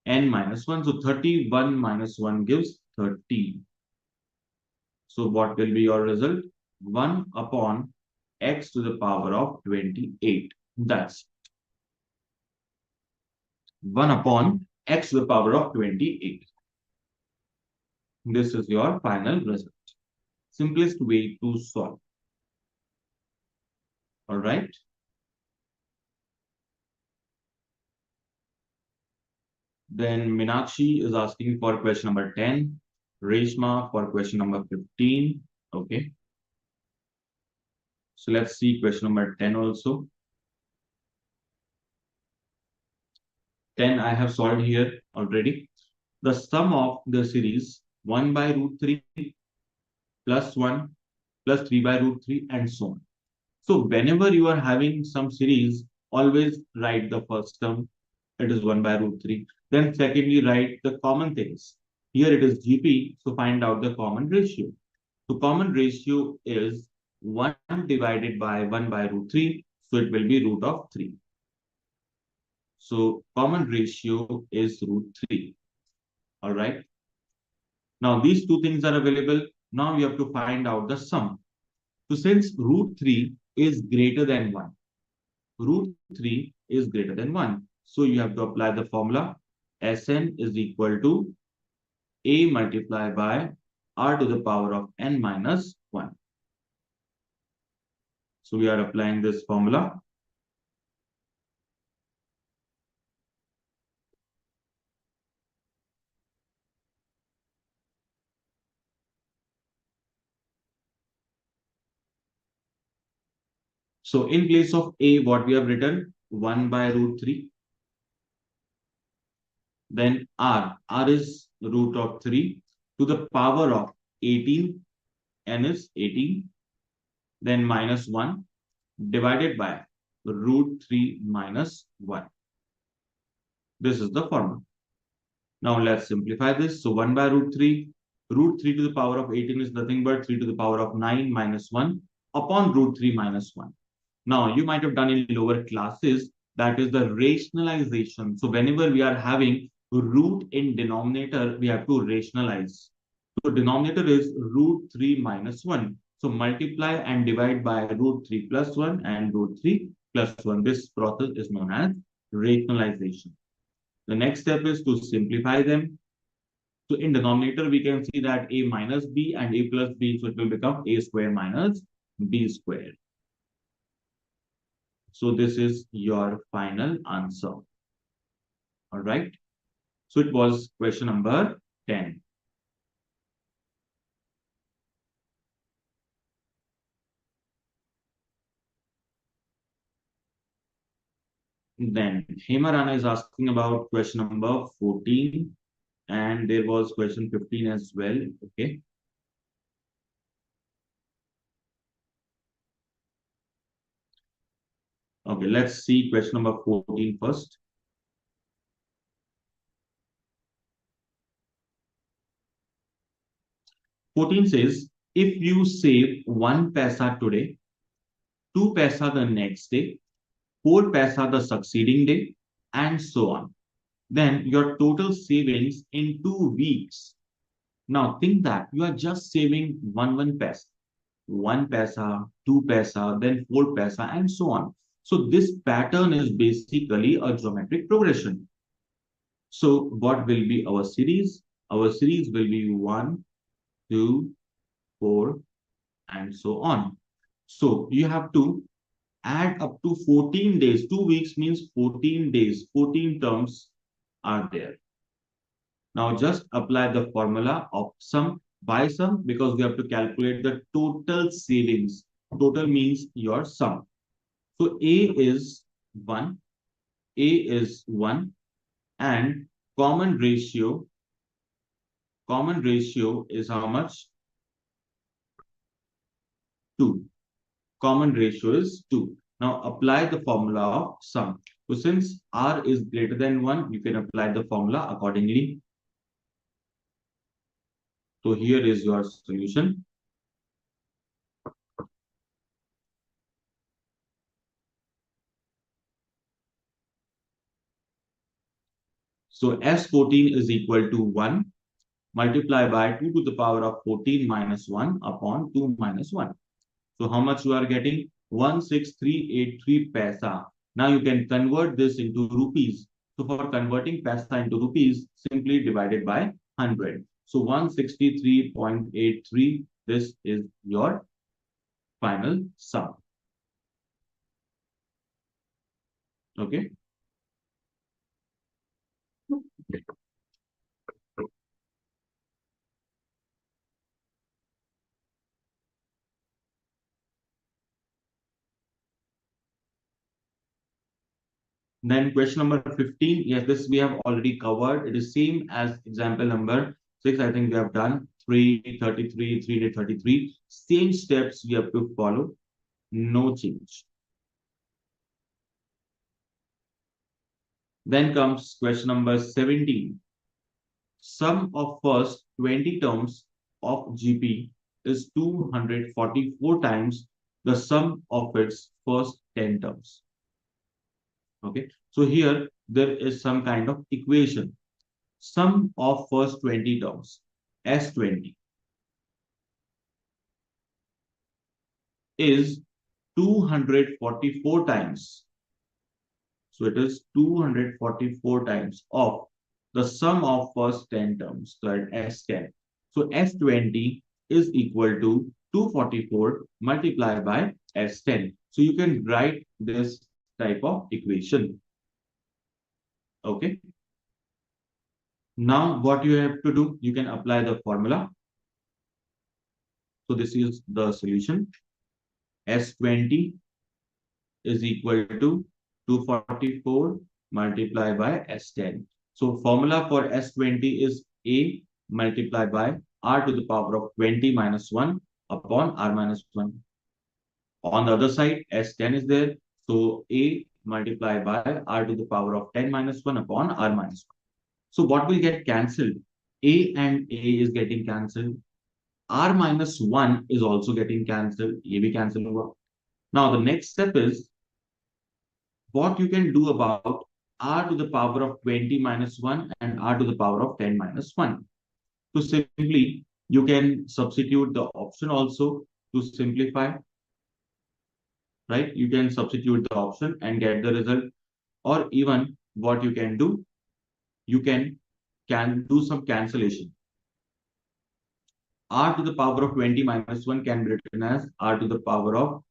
n minus 1. So 31 minus 1 gives 30. So what will be your result? 1 upon x to the power of 28. That's 1 upon x to the power of 28. This is your final result. Simplest way to solve. All right. Then Minakshi is asking for question number 10. Reshma for question number 15. Okay. So let's see question number 10 also. 10 I have solved here already. The sum of the series 1 by root 3 plus 1 plus 3 by root 3 and so on. So whenever you are having some series, always write the first term. It is 1 by root 3. Then secondly, write the common things. Here it is GP, so find out the common ratio. So common ratio is 1 divided by 1 by root 3. So it will be root of 3. So common ratio is root 3. All right. Now these two things are available. Now you have to find out the sum. So since root 3 is greater than 1, root 3 is greater than 1. So you have to apply the formula Sn is equal to a multiplied by r to the power of n minus 1. So we are applying this formula. So in place of a, what we have written? 1 by root 3. Then r is root of 3 to the power of 18, n is 18, then minus 1 divided by root 3 minus 1. This is the formula. Now let's simplify this. So 1 by root 3 to the power of 18 is nothing but 3 to the power of 9 minus 1 upon root 3 minus 1. Now you might have done in lower classes, that is the rationalization. So whenever we are having root in denominator, we have to rationalize. So denominator is root 3 minus 1. So multiply and divide by root 3 plus 1 and root 3 plus 1. This process is known as rationalization. The next step is to simplify them. So in denominator, we can see that a minus b and a plus b, so it will become a square minus b square. So this is your final answer. All right. So it was question number 10. Then Hemarana is asking about question number 14. And there was question 15 as well. Okay. Okay, let's see question number 14 first. 14 says, if you save 1 paisa today, 2 paisa the next day, 4 paisa the succeeding day, and so on, then your total savings in 2 weeks. Now think that you are just saving one paisa, 1 paisa, 2 paisa, then 4 paisa, and so on. So this pattern is basically a geometric progression. So what will be our series? Our series will be 1, 2, 4, and so on. So you have to add up to 14 days. 2 weeks means 14 days. 14 terms are there. Now just apply the formula of sum by sum because we have to calculate the total savings. Total means your sum. So A is 1. A is 1 and common ratio is how much? 2. Common ratio is 2. Now apply the formula of sum. So since r is greater than 1, you can apply the formula accordingly. So here is your solution. So S14 is equal to 1 multiplied by 2 to the power of 14 minus 1 upon 2 minus 1. So how much you are getting? 16383 paisa. Now you can convert this into rupees. So for converting paisa into rupees, simply divided by 100. So 163.83, this is your final sum. Okay. Then question number 15. Yes, this we have already covered. It is same as example number 6. I think we have done 333, 333. Same steps we have to follow. No change. Then comes question number 17. Sum of first 20 terms of GP is 244 times the sum of its first 10 terms. Okay, so here there is some kind of equation. Sum of first 20 terms, S20, is 244 times. So it is 244 times of the sum of first 10 terms, so S10. So S20 is equal to 244 multiplied by S10. So you can write this type of equation. Okay. Now what you have to do, you can apply the formula. So this is the solution. S20 is equal to 244 multiplied by S10. So formula for S20 is A multiplied by R to the power of 20 minus 1 upon R minus 1. On the other side, S10 is there. So A multiplied by R to the power of 10 minus 1 upon R minus 1. So what will get cancelled? A and A is getting cancelled. R minus 1 is also getting cancelled. A be cancelled over. Now the next step is what you can do about r to the power of 20 minus 1 and r to the power of 10 minus 1. So simply, you can substitute the option also to simplify, right? You can substitute the option and get the result. Or even what you can do, you can do some cancellation. R to the power of 20 minus 1 can be written as r to the power of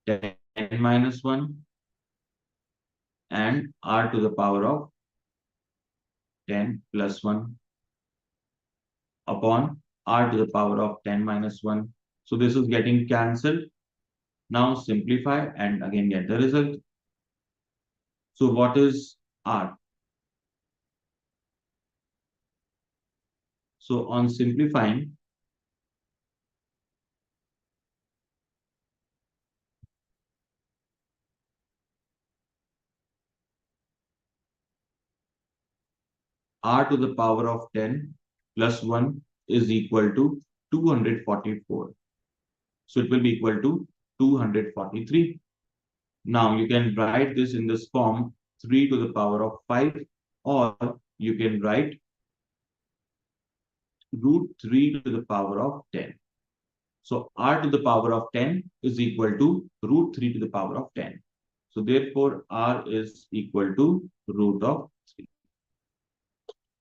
10 minus 1 and r to the power of 10 plus 1 upon r to the power of 10 minus 1. So this is getting cancelled. Now simplify and again get the result. So what is r? So on simplifying, r to the power of 10 plus 1 is equal to 244. So it will be equal to 243. Now you can write this in this form 3 to the power of 5, or you can write root 3 to the power of 10. So r to the power of 10 is equal to root 3 to the power of 10. So therefore r is equal to root of 3.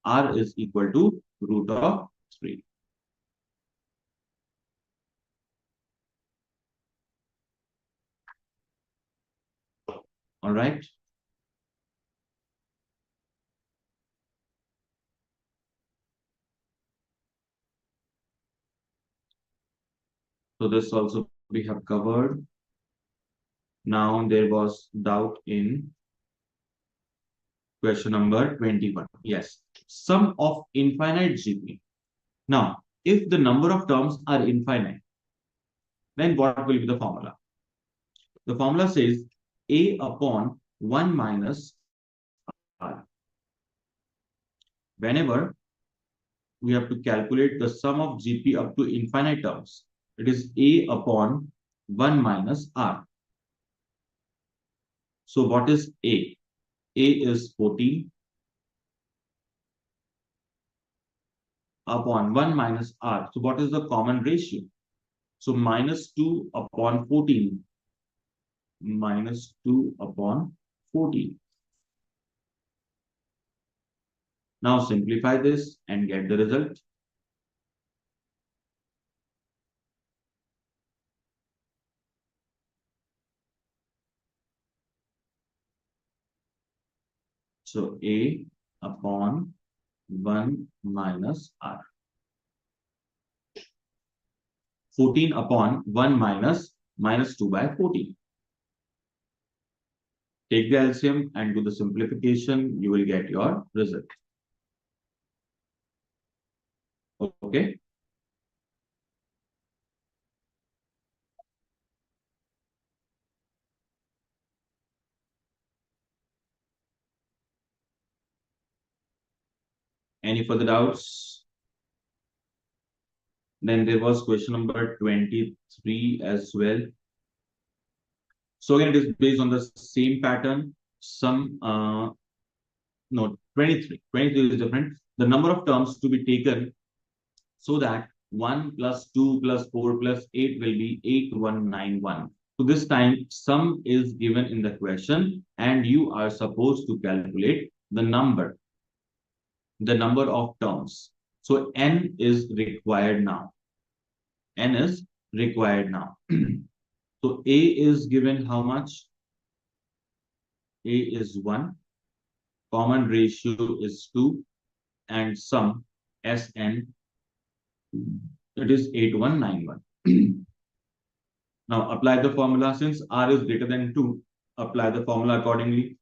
R is equal to root of 3. All right. So this also we have covered. Now there was doubt in question number 21. Yes. Sum of infinite GP. Now, if the number of terms are infinite, then what will be the formula? The formula says A upon 1 minus R. Whenever we have to calculate the sum of GP up to infinite terms, it is A upon 1 minus R. So what is A? A is 14 upon 1 minus R. So what is the common ratio? So minus 2 upon 14. Minus 2 upon 14. Now simplify this and get the result. So A upon 1 minus R. 14 upon 1 minus 2 by 14. Take the LCM and do the simplification. You will get your result. Okay. Any further doubts? Then there was question number 23 as well. So again, it is based on the same pattern. Some, no, 23. 23 is different. The number of terms to be taken so that 1 plus 2 plus 4 plus 8 will be 8191. So this time, sum is given in the question, and you are supposed to calculate the number of terms. So n is required now. N is required now. So A is given how much? A is 1. Common ratio is 2. And sum Sn, it is 8191. Now apply the formula. Since R is greater than 2, apply the formula accordingly.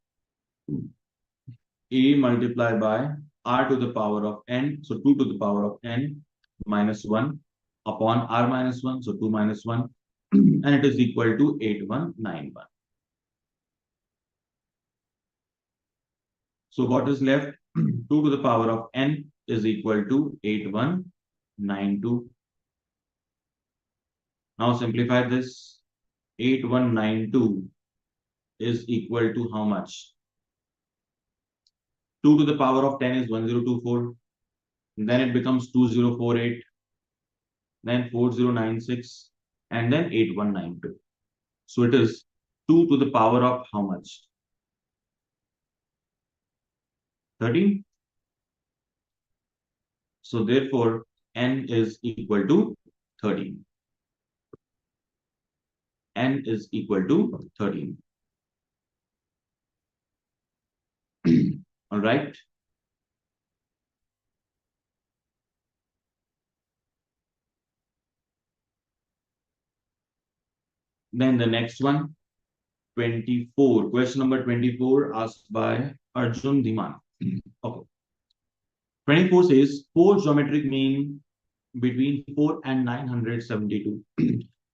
A multiplied by R to the power of n. So 2 to the power of n minus 1 upon R minus 1. So 2 minus 1. And it is equal to 8191. So what is left? 2 to the power of n is equal to 8192. Now simplify this. 8192 is equal to how much? 2 to the power of 10 is 1024. Then it becomes 2048. Then 4096. And then 8192. So it is 2 to the power of how much? 13. So therefore, n is equal to 13. N is equal to 13. All right. Then the next one, 24. Question number 24 asked by Arjun Dhiman. Okay. 24 says 4 geometric mean between 4 and 972.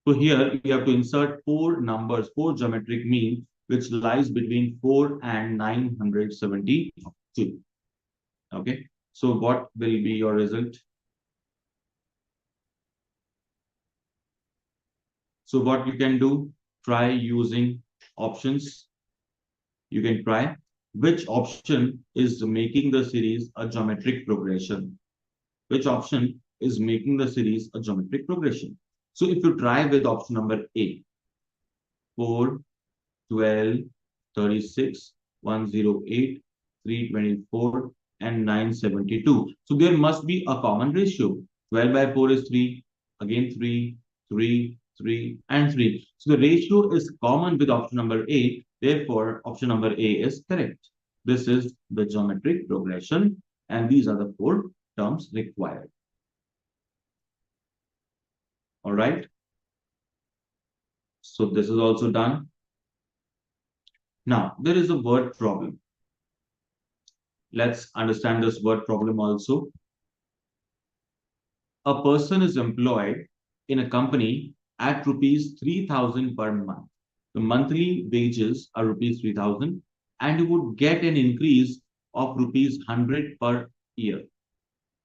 So here you have to insert 4 numbers, 4 geometric mean, which lies between 4 and 972. Okay. So what will be your result? So what you can do, try using options. You can try which option is making the series a geometric progression. Which option is making the series a geometric progression? So if you try with option number A, 4, 12, 36, 108, 324, and 972. So there must be a common ratio. 12 by 4 is 3, again 3, 3, 3, and 3. So the ratio is common with option number A. Therefore, option number A is correct. This is the geometric progression, and these are the 4 terms required. All right. So this is also done. Now, there is a word problem. Let's understand this word problem also. A person is employed in a company at rupees 3,000 per month. The monthly wages are rupees 3,000 and you would get an increase of rupees 100 per year.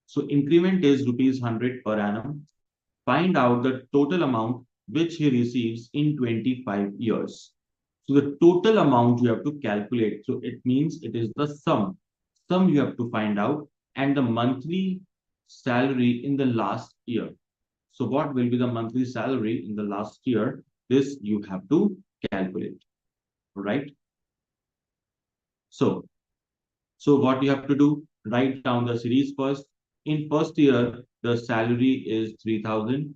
So increment is rupees 100 per annum. Find out the total amount which he receives in 25 years. So the total amount you have to calculate. So it means it is the sum. Sum you have to find out and the monthly salary in the last year. So what will be the monthly salary in the last year? This you have to calculate. All right. So what you have to do, write down the series first. In first year, the salary is 3,000,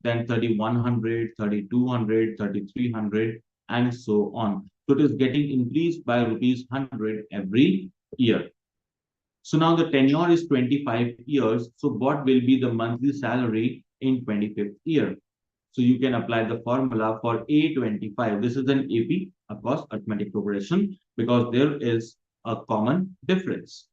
then 3,100, 3,200, 3,300, and so on. So it is getting increased by rupees 100 every year. So now the tenure is 25 years. So what will be the monthly salary in 25th year? So you can apply the formula for A25. This is an AP, of course, arithmetic progression, because there is a common difference.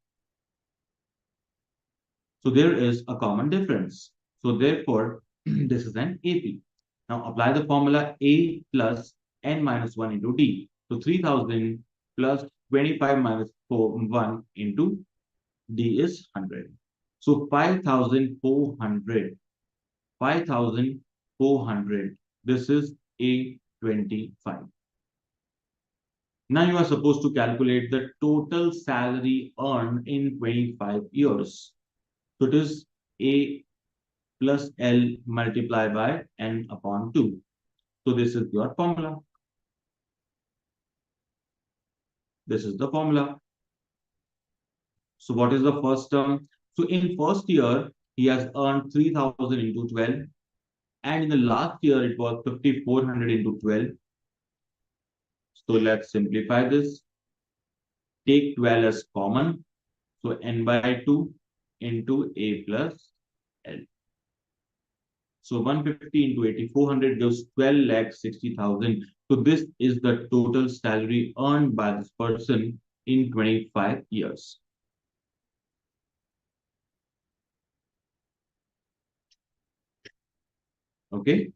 So there is a common difference. So therefore, this is an AP. Now apply the formula A plus N minus 1 into D. So 3,000 plus 25 minus 1 into D is 100. So 5,400 5,400. This is A25. Now you are supposed to calculate the total salary earned in 25 years. So it is A plus L multiplied by N upon 2. So this is your formula. This is the formula. So what is the first term? So in first year, he has earned 3,000 into 12. And in the last year, it was 5,400 into 12. So let's simplify this. Take 12 as common. So N by 2 into A plus L. So 150 into 8,400 gives 12,60,000. So this is the total salary earned by this person in 25 years. Okay.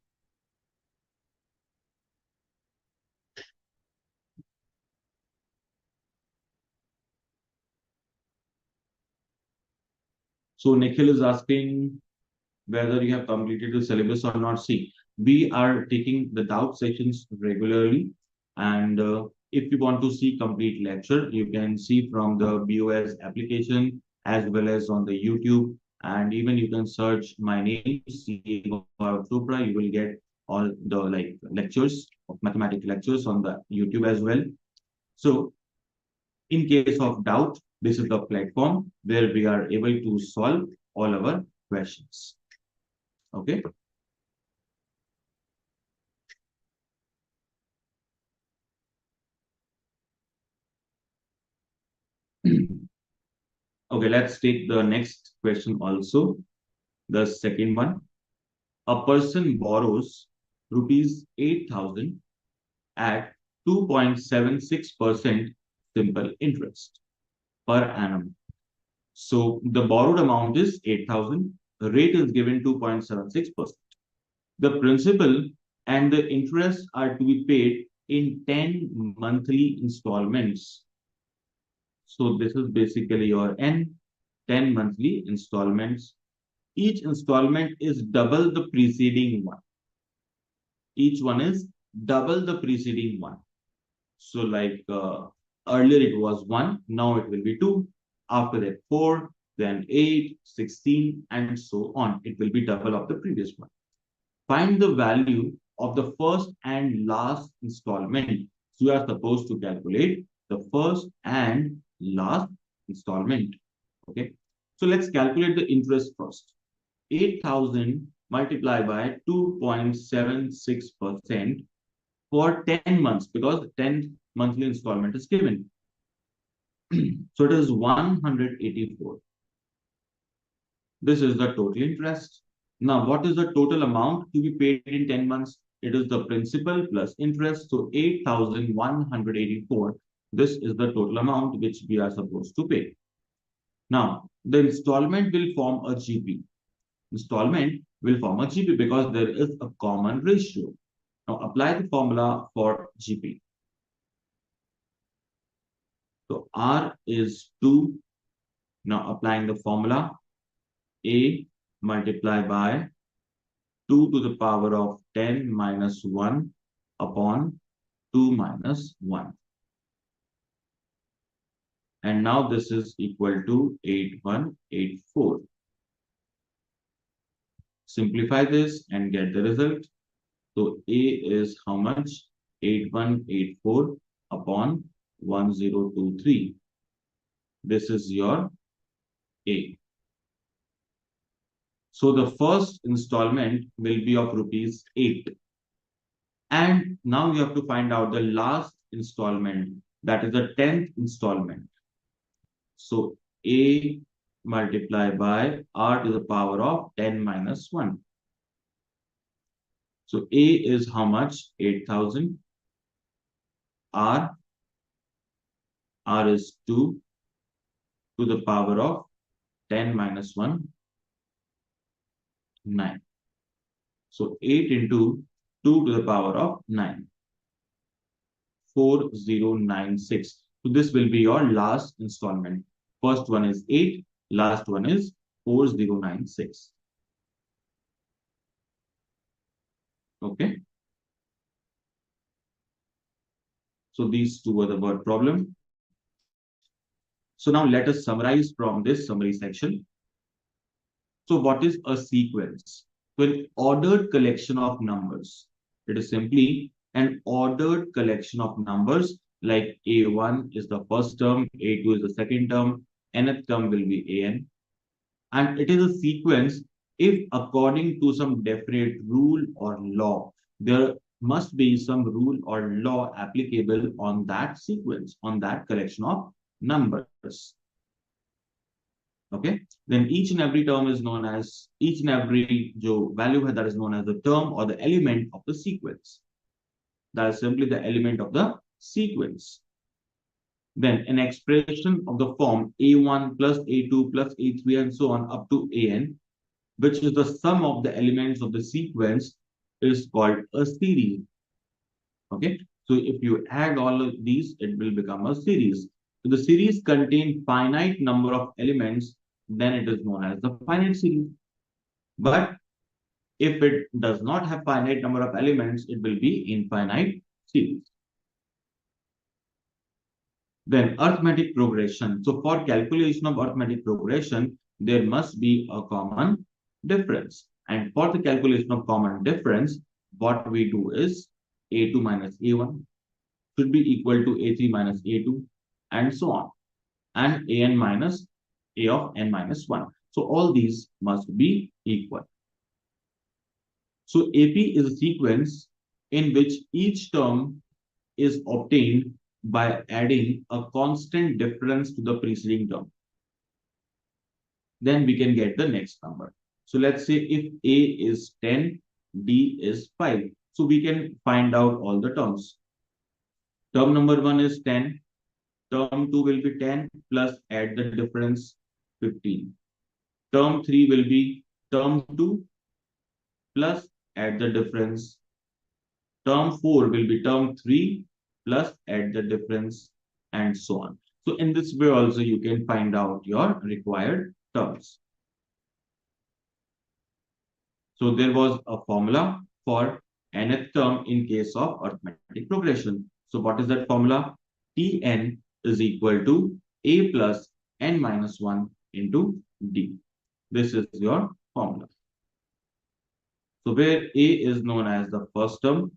So Nikhil is asking whether you have completed the syllabus or not. See, we are taking the doubt sessions regularly. And if you want to see complete lecture, you can see from the BOS application as well as on the YouTube. And even you can search my name, C. Chopra. You will get all the lectures, mathematics lectures on the YouTube as well. So in case of doubt, this is the platform where we are able to solve all our questions. Okay. Okay, let's take the next question also. The second one. A person borrows rupees 8,000 at 2.76% simple interest per annum. So the borrowed amount is 8,000. The rate is given 2.76%. The principal and the interest are to be paid in 10 monthly installments. So this is basically your N, 10 monthly installments. Each installment is double the preceding one. Each one is double the preceding one. So earlier it was 1, now it will be 2. After that 4, then 8, 16, and so on. It will be double of the previous one. Find the value of the first and last installment. So you are supposed to calculate the first and last installment. Okay. So let's calculate the interest first. 8,000 multiplied by 2.76% for 10 months because 10 monthly installment is given. So it is 184. This is the total interest. Now, what is the total amount to be paid in 10 months? It is the principal plus interest. So 8,184. This is the total amount which we are supposed to pay. Now, the installment will form a GP. Installment will form a GP because there is a common ratio. Now, apply the formula for GP. So R is 2. Now, applying the formula, A multiplied by 2 to the power of 10 minus 1 upon 2 minus 1. And now this is equal to 8184. Simplify this and get the result. So A is how much? 8184 upon 1023. This is your A. So the first installment will be of rupees 8. And now you have to find out the last installment, that is the 10th installment. So A multiplied by R to the power of 10 minus 1. So A is how much? 8,000. R is 2 to the power of 10 minus 1, 9. So 8 into 2 to the power of 9. 4096. So this will be your last installment. First one is 8, last one is 4096. Okay. So these two were the word problem. So now let us summarize from this summary section. So what is a sequence? So an ordered collection of numbers. It is simply an ordered collection of numbers like A1 is the first term, A2 is the second term, nth term will be An. And it is a sequence if according to some definite rule or law, there must be some rule or law applicable on that sequence, on that collection of numbers. Okay, then each and every term is known as each and every value that is known as the term or the element of the sequence. That is simply the element of the sequence. Then an expression of the form a1 plus a2 plus a3 and so on up to an, which is the sum of the elements of the sequence, is called a series. Okay, so if you add all of these, it will become a series. So the series contain finite number of elements, then it is known as the finite series. But if it does not have finite number of elements, it will be infinite series. Then arithmetic progression. So for calculation of arithmetic progression, there must be a common difference. And for the calculation of common difference, what we do is a2 minus a1 should be equal to a3 minus a2 and so on. And an minus a of n minus 1. So all these must be equal. So AP is a sequence in which each term is obtained by adding a constant difference to the preceding term. Then we can get the next number. So let's say if A is 10, D is 5. So we can find out all the terms. Term number 1 is 10. Term 2 will be 10 plus add the difference 15. Term 3 will be term 2 plus add the difference. Term 4 will be term 3 plus add the difference and so on. So in this way also you can find out your required terms. So there was a formula for nth term in case of arithmetic progression. So what is that formula? Tn is equal to a plus n minus 1 into d. This is your formula. So where a is known as the first term,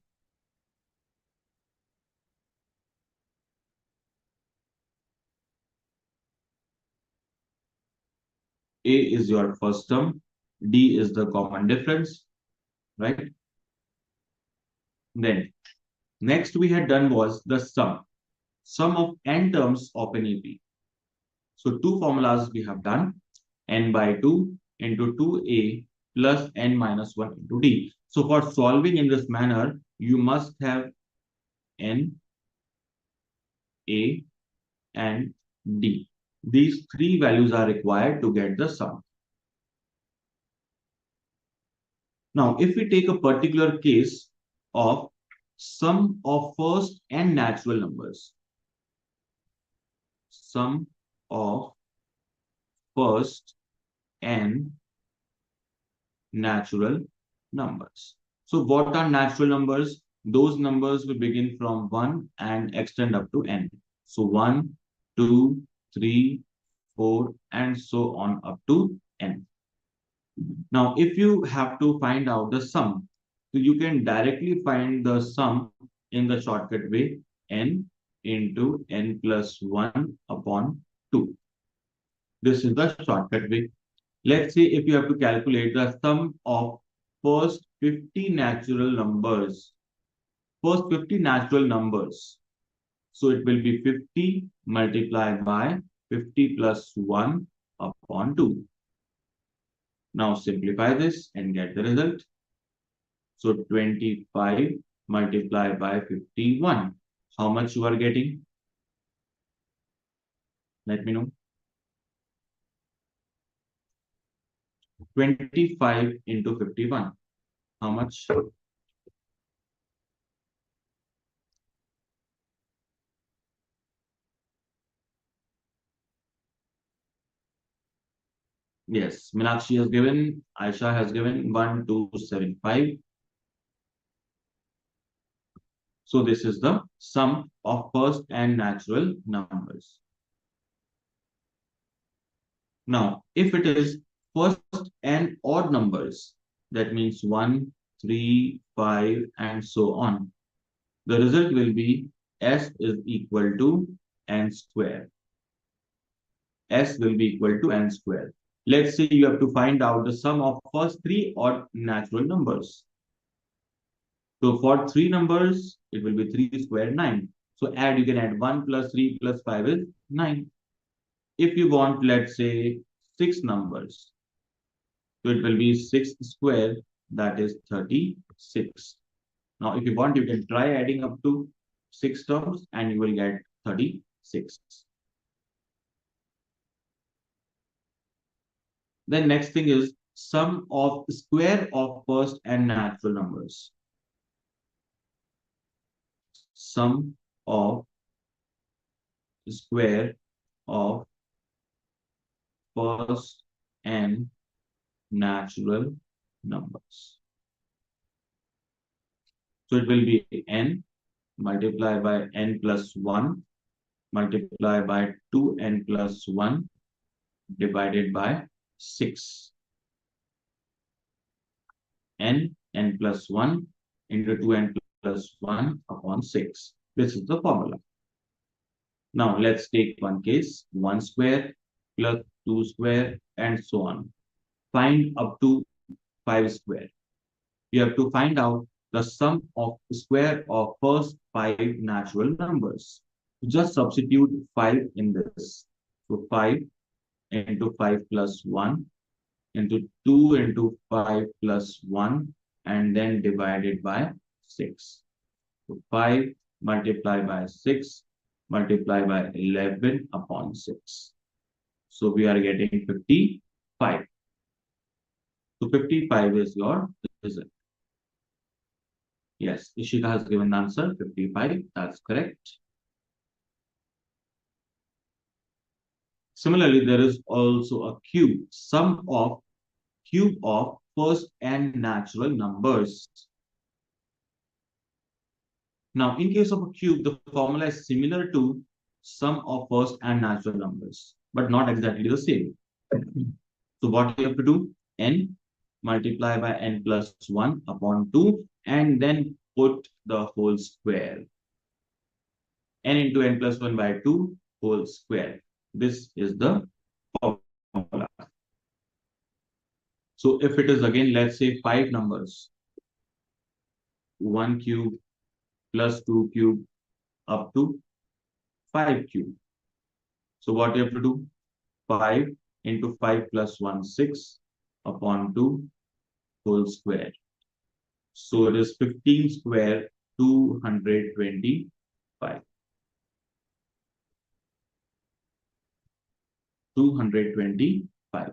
A is your first term, D is the common difference, right? Then next we had done was the sum of n terms of an AP. So two formulas we have done, n by 2 into 2a plus n minus 1 into d. So for solving in this manner, you must have n, a, and d. These three values are required to get the sum. Now, if we take a particular case of sum of first n natural numbers, sum of first n natural numbers. So what are natural numbers? Those numbers will begin from 1 and extend up to n. So 1, 2, 3, 4, and so on up to n. Now, if you have to find out the sum, so you can directly find the sum in the shortcut way, n into n plus 1 upon 2. This is the shortcut way. Let's say if you have to calculate the sum of first 50 natural numbers, first 50 natural numbers. So it will be 50 multiplied by 50 plus 1 upon 2. Now simplify this and get the result. So 25 multiplied by 51. How much you are getting? Let me know. 25 into 51. How much? Yes, Meenakshi has given, Aisha has given 1275. So this is the sum of first and natural numbers. Now, if it is first and odd numbers, that means 1, 3, 5, and so on, the result will be S is equal to n square. S will be equal to n square. Let's say you have to find out the sum of first three odd natural numbers. So for three numbers, it will be 3 square 9. So you can add 1 plus 3 plus 5 is 9. If you want, let's say, six numbers, so it will be 6 square, that is 36. Now, if you want, you can try adding up to 6 terms and you will get 36. Then next thing is sum of square of first and natural numbers. Sum of square of first and natural numbers. So it will be n multiplied by n plus 1 multiplied by 2n plus 1 divided by 6. n plus 1 into 2n plus 1 upon 6. This is the formula. Now let's take one case, 1 square plus 2 square and so on. Find up to 5 square. You have to find out the sum of square of first 5 natural numbers. Just substitute 5 in this. So 5 into 5 plus 1 into 2 into 5 plus 1 and then divided by 6. So 5 multiplied by 6 multiplied by 11 upon 6. So we are getting 55. So 55 is your result. Yes, Ishika has given the answer 55. That's correct. Similarly, there is also a cube, sum of cube of first and natural numbers. Now, in case of a cube, the formula is similar to sum of first and natural numbers, but not exactly the same. So what you have to do? N multiply by n plus 1 upon 2 and then put the whole square. N into n plus 1 by 2 whole square. This is the formula. So if it is again, let's say 5 numbers, 1 cube plus 2 cube up to 5 cube. So what you have to do? 5 into 5 plus 1, 6 upon 2 whole square. So it is 15 square, 225. 225.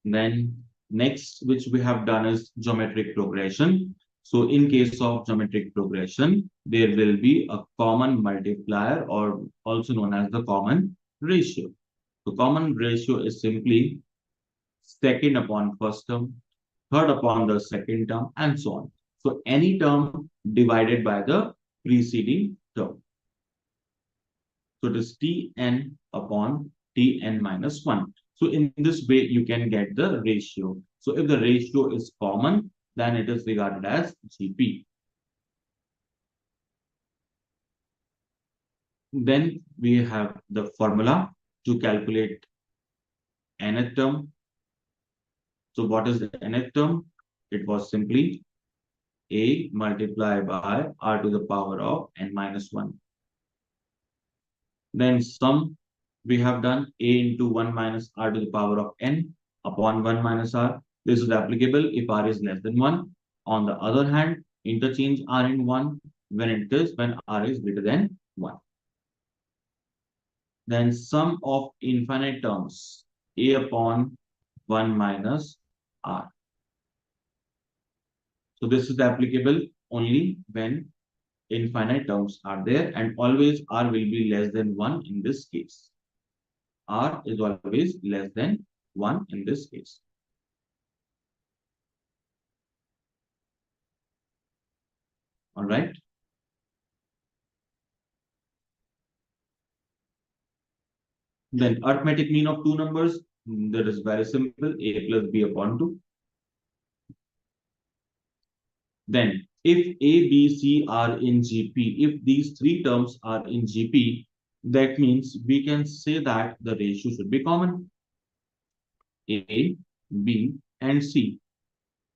Then next, which we have done is geometric progression. So in case of geometric progression, there will be a common multiplier or also known as the common ratio. The common ratio is simply second upon first term, third upon the second term, and so on. So any term divided by the preceding term. So it is Tn upon Tn minus 1. So in this way, you can get the ratio. So if the ratio is common, then it is regarded as GP. Then we have the formula to calculate nth term. So what is the nth term? It was simply a multiplied by r to the power of n minus 1. Then sum we have done a into 1 minus r to the power of n upon 1 minus r. This is applicable if r is less than 1. On the other hand, interchange r in 1 when r is greater than 1. Then sum of infinite terms a upon 1 minus r. So this is applicable only when infinite terms are there and always r will be less than 1 in this case. R is always less than 1 in this case. All right. Then arithmetic mean of two numbers, that is very simple, a plus b upon 2. Then if A, B, C are in GP, if these three terms are in GP, that means we can say that the ratio should be common. A, B, and C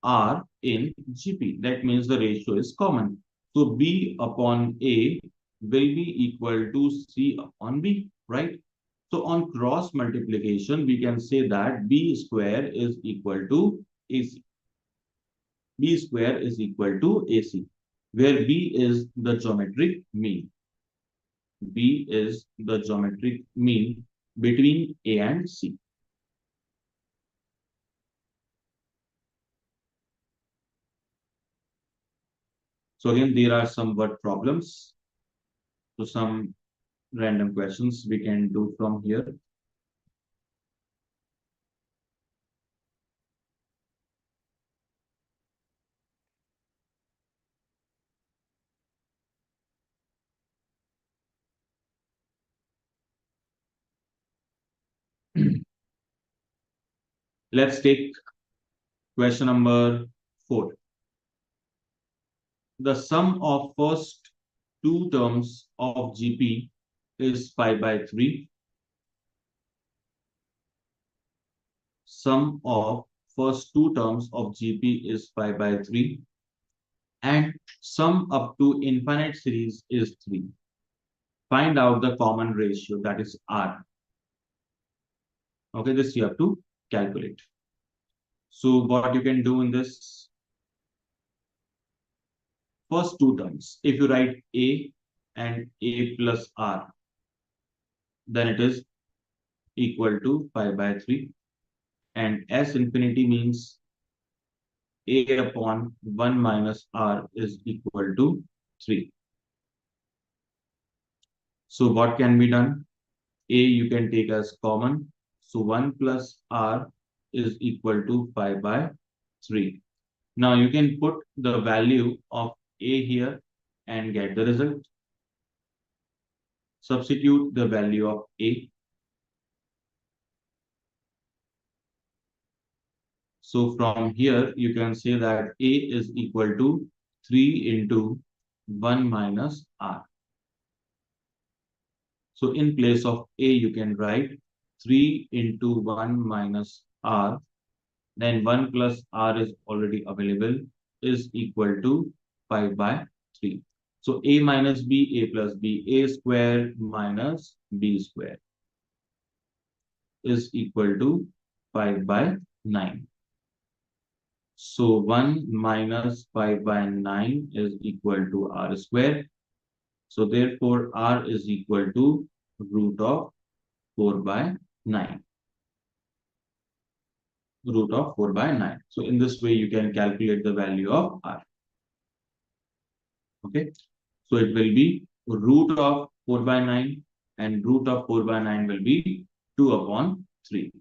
are in GP. That means the ratio is common. So B upon A will be equal to C upon B, right? So on cross multiplication, we can say that B square is equal to AC. B square is equal to AC, where B is the geometric mean. B is the geometric mean between A and C. So again, there are some word problems. So some random questions we can do from here. Let's take question number 4. The sum of first two terms of GP is pi by 3. Sum of first two terms of GP is pi by 3. And sum up to infinite series is 3. Find out the common ratio, that is R. Okay, this you have to calculate. So what you can do in this, first two terms, if you write A and A plus R, then it is equal to pi by 3. And S infinity means A upon 1 minus R is equal to 3. So what can be done? A you can take as common. So 1 plus R is equal to pi by 3. Now you can put the value of A here and get the result. Substitute the value of A. So from here, you can say that A is equal to 3 into 1 minus R. So in place of A, you can write 3 into 1 minus R. Then 1 plus R is already available, is equal to pi by 3. So A minus B, A plus B, A square minus B square is equal to pi by 9. So 1 minus pi by 9 is equal to R square. So therefore R is equal to root of 4 by 9. Root of 4 by 9. So in this way, you can calculate the value of R. Okay. So it will be root of 4 by 9 and root of 4 by 9 will be 2 upon 3.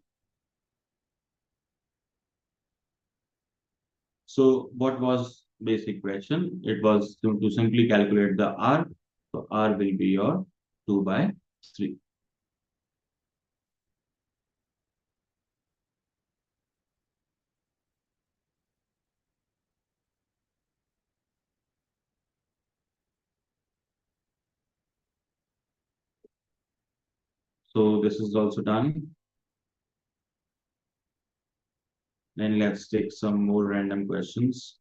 So what was basic question? It was to simply calculate the R. So R will be your 2 by 3. So this is also done. Then let's take some more random questions.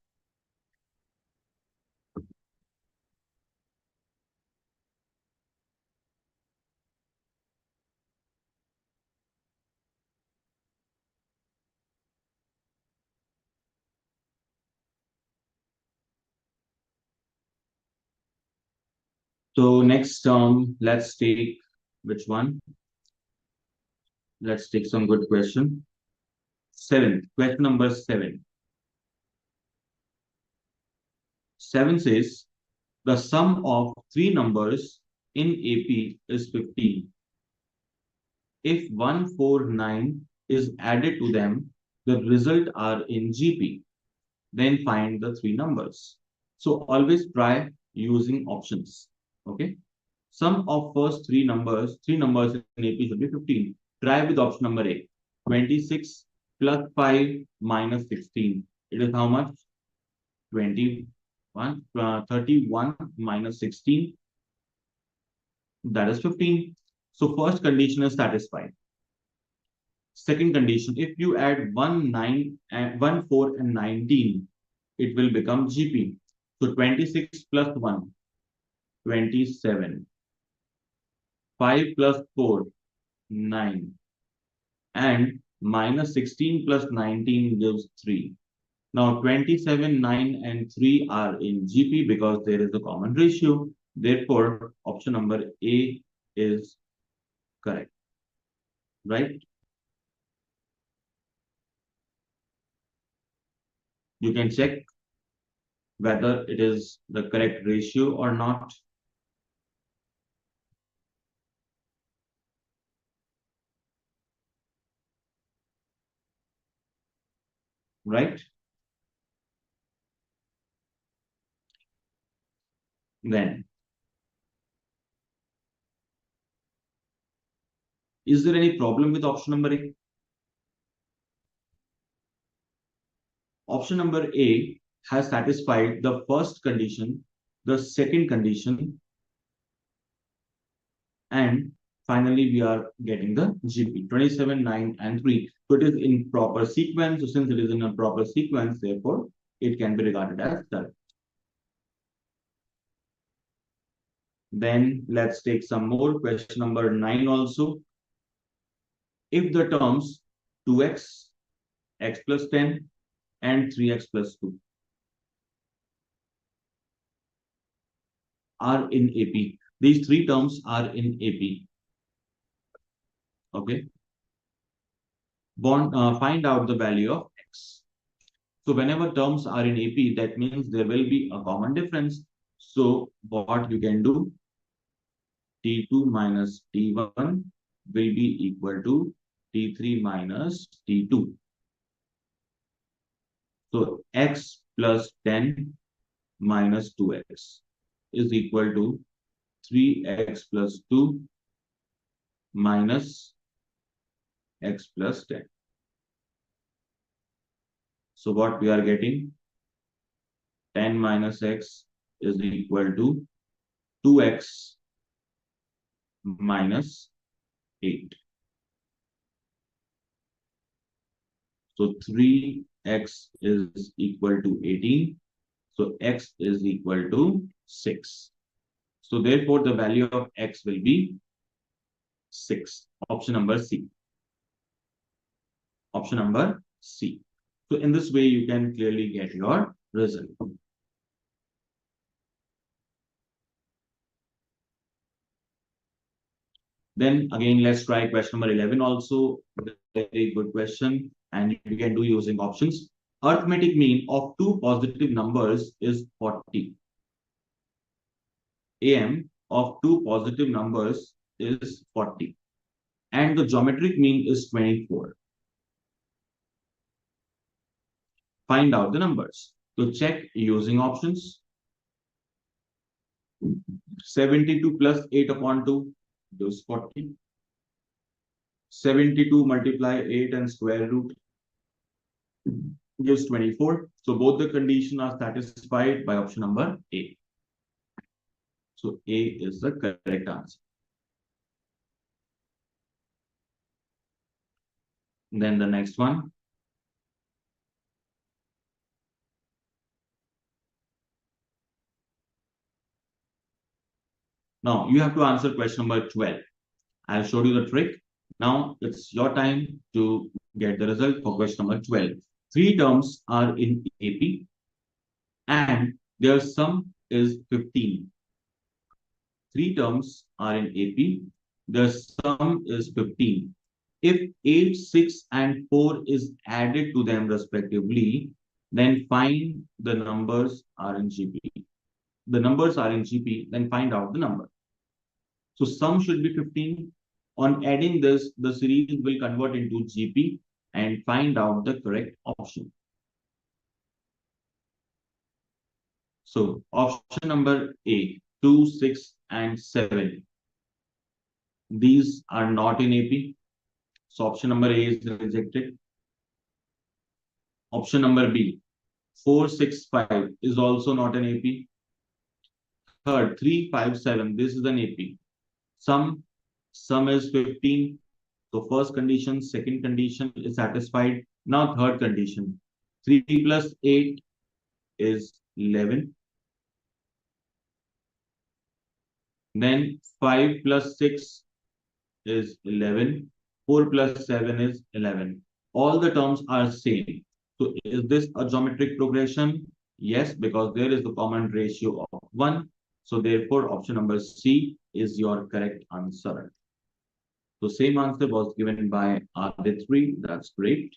So next term, let's take which one? Let's take some good question. 7. Question number 7. 7 says the sum of three numbers in AP is 15. If 149 is added to them, the result are in GP. Then find the three numbers. So always try using options. Okay. Sum of first three numbers in AP should be 15. Try with option number A. 26 plus 5 minus 16. It is how much? 21, 31 minus 16. That is 15. So first condition is satisfied. Second condition, if you add 1, 9, and 1, 4, and 19, it will become GP. So 26 plus 1, 27. 5 plus 4, 9. And minus 16 plus 19 gives 3. Now 27, 9, and 3 are in GP because there is a common ratio. Therefore, option number A is correct. Right? You can check whether it is the correct ratio or not. Right? Then, is there any problem with option number A? Option number A has satisfied the first condition, the second condition, and finally we are getting the GP 27, 9, and 3. So it is in proper sequence. So since it is in a proper sequence, therefore it can be regarded as correct. Then let's take some more. Question number 9 also. If the terms 2x, x plus 10, and 3x plus 2 are in AP. These three terms are in AP. Okay. Find out the value of x. So whenever terms are in AP, that means there will be a common difference. So what you can do, T2 minus T1 will be equal to T3 minus T2. So x plus 10 minus 2x is equal to 3x plus 2 minus x plus 10. So what we are getting, 10 minus x is equal to 2x minus 8. So 3x is equal to 18. So x is equal to 6. So therefore the value of x will be 6. Option number C. Option number C. So in this way you can clearly get your result. Then again, let's try question number 11 also. Very good question. And you can do using options. Arithmetic mean of two positive numbers is 40. AM of two positive numbers is 40. And the geometric mean is 24. Find out the numbers. So check using options. 72 plus 8 upon 2 gives 40. 72 multiply 8 and square root gives 24. So both the conditions are satisfied by option number A. So A is the correct answer. Then the next one. Now you have to answer question number 12. I showed you the trick. Now it's your time to get the result for question number 12. Three terms are in AP and their sum is 15. Three terms are in AP. The sum is 15. If 8, 6, and 4 is added to them respectively, then find the numbers are in GP. The numbers are in GP, then find out the number. So sum should be 15. On adding this, the series will convert into GP and find out the correct option. So option number A, 2, 6, and 7. These are not in AP. So option number A is rejected. Option number B, 4, 6, 5 is also not an AP. Third, 3, 5, 7. This is an AP. Sum is 15. So first condition, second condition is satisfied. Now third condition. 3 plus 8 is 11. Then 5 plus 6 is 11. 4 plus 7 is 11. All the terms are same. So is this a geometric progression? Yes, because there is the common ratio of 1. So therefore, option number C is your correct answer. So same answer was given by Aditri. That's great.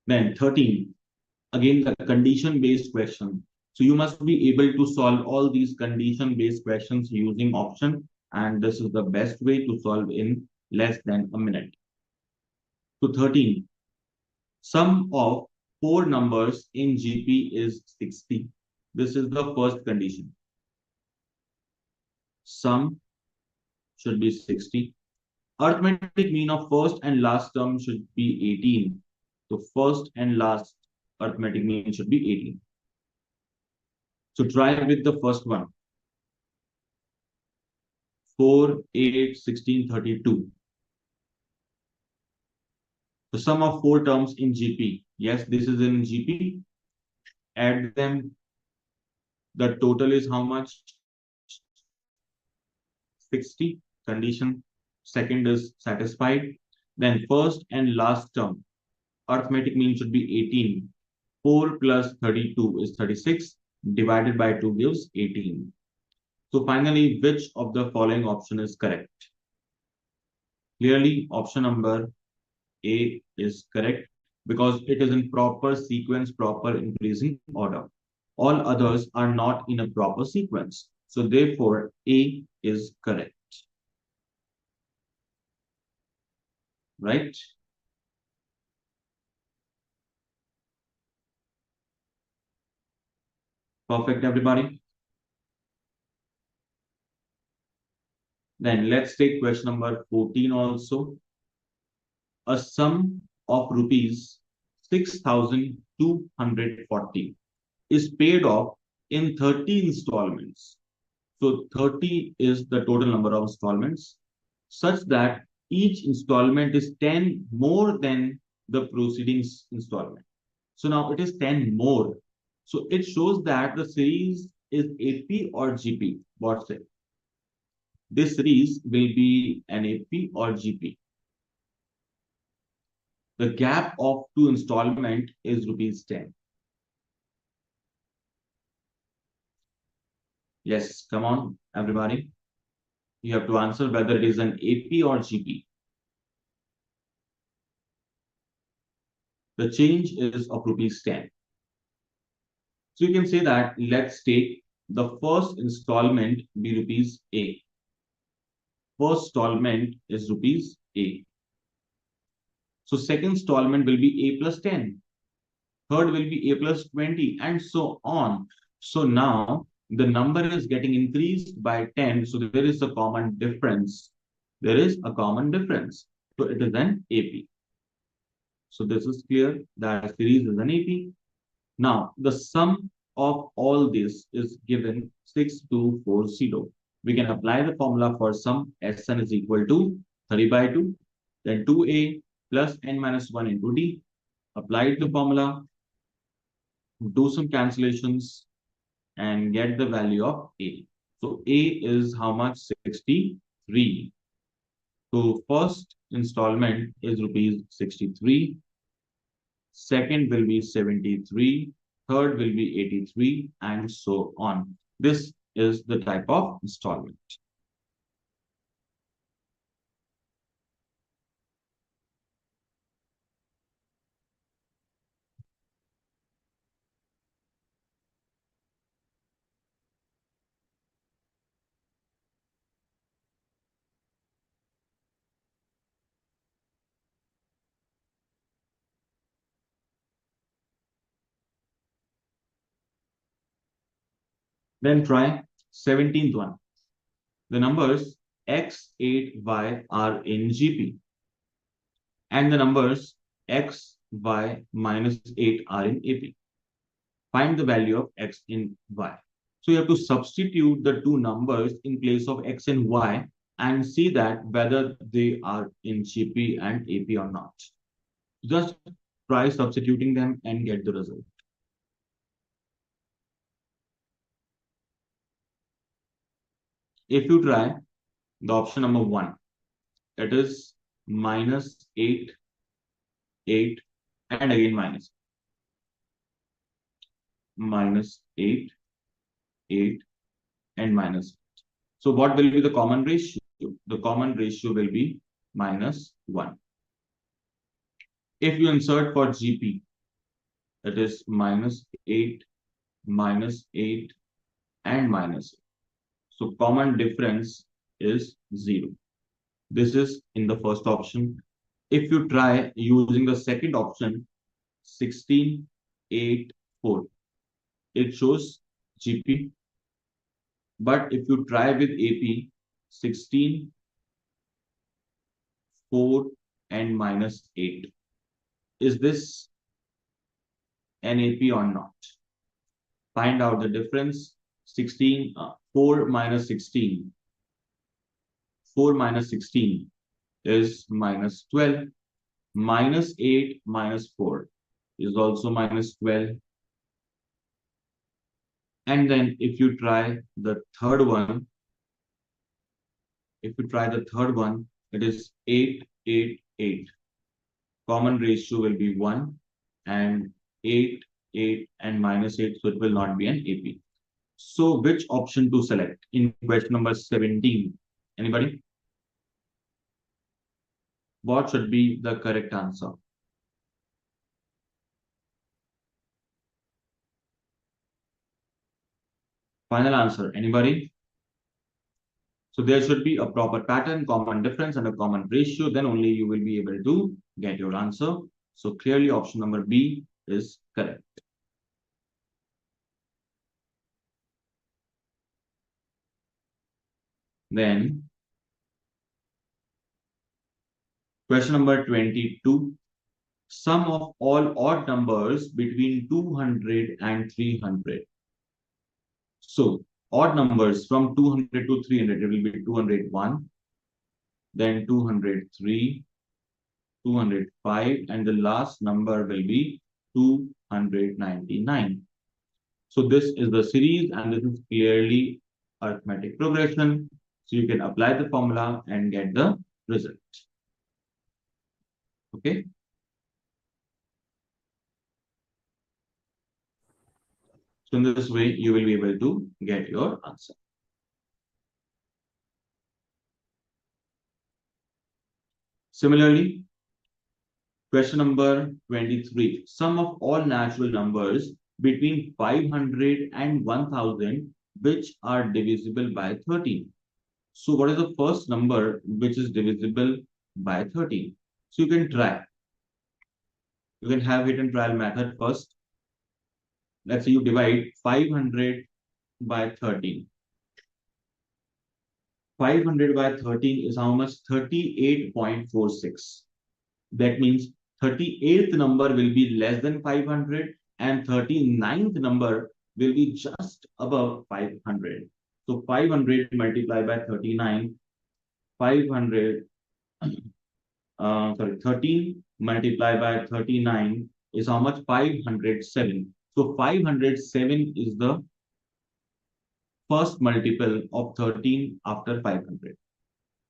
Then 13. Again, the condition-based question. So you must be able to solve all these condition-based questions using option. And this is the best way to solve in less than a minute. So 13. Sum of four numbers in GP is 60. This is the first condition. Sum should be 60. Arithmetic mean of first and last term should be 18. So first and last arithmetic mean should be 18. So try with the first one. 4, 8, 16, 32. The sum of four terms in GP. Yes, this is in GP. Add them. The total is how much? 60. Condition. Second is satisfied. Then first and last term. Arithmetic mean should be 18. 4 plus 32 is 36. Divided by 2 gives 18. So finally, which of the following option is correct? Clearly, option number A is correct because it is in proper sequence, proper increasing order. All others are not in a proper sequence. So therefore, A is correct. Right? Perfect, everybody. Then let's take question number 14 also. A sum of rupees 6,240 is paid off in 30 installments. So 30 is the total number of installments, such that each installment is 10 more than the preceding installment. So now it is 10 more. So it shows that the series is AP or GP. What's it? This series will be an AP or GP. The gap of two installment is rupees 10. Yes, come on, everybody. You have to answer whether it is an AP or GP. The change is of rupees 10. So you can say that let's take the first installment be rupees A. First installment is rupees A. So second installment will be A plus 10. Third will be A plus 20 and so on. So now the number is getting increased by 10. So there is a common difference. There is a common difference. So it is an AP. So this is clear that series is an AP. Now the sum of all this is given 6240. We can apply the formula for sum. Sn is equal to 30 by 2. Then 2a plus n minus 1 into d. Apply the formula. Do some cancellations and get the value of A. So A is how much? 63. So first installment is rupees 63. Second will be 73. Third will be 83 and so on. This is the type of installment. Then try 17th one. The numbers x, 8, y are in GP, and the numbers x, y minus 8 are in AP. Find the value of x in y. So you have to substitute the two numbers in place of x and y and see that whether they are in GP and AP or not. Just try substituting them and get the result. If you try the option number 1, it is minus 8, 8, and again minus 8, 8, and minus. So what will be the common ratio? The common ratio will be minus 1. If you insert for GP, it is minus 8, and minus 8. So common difference is 0. This is in the first option. If you try using the second option, 16, 8, 4, it shows GP. But if you try with AP, 16, 4, and minus 8, is this an AP or not? Find out the difference. 16, 4 minus 16. 4 minus 16 is minus 12. Minus 8 minus 4 is also minus 12. And then if you try the third one, it is 8, 8, 8. Common ratio will be 1, and 8, 8, and minus 8, so it will not be an AP. So which option to select in question number 17? Anybody? What should be the correct answer? Final answer, anybody? So there should be a proper pattern, common difference, and a common ratio. Then only you will be able to get your answer. So clearly option number B is correct. Then question number 22. Sum of all odd numbers between 200 and 300. So odd numbers from 200 to 300, it will be 201, then 203, 205, and the last number will be 299. So this is the series, and this is clearly arithmetic progression. So you can apply the formula and get the result. Okay. So in this way, you will be able to get your answer. Similarly, question number 23. Sum of all natural numbers between 500 and 1000 which are divisible by 13. So what is the first number which is divisible by 13? So you can try. You can have hit and trial method first. Let's say you divide 500 by 13. 500 by 13 is how much? 38.46. That means 38th number will be less than 500 and 39th number will be just above 500. So 500 multiplied by 39, 500, 13 multiplied by 39 is how much? 507. So 507 is the first multiple of 13 after 500.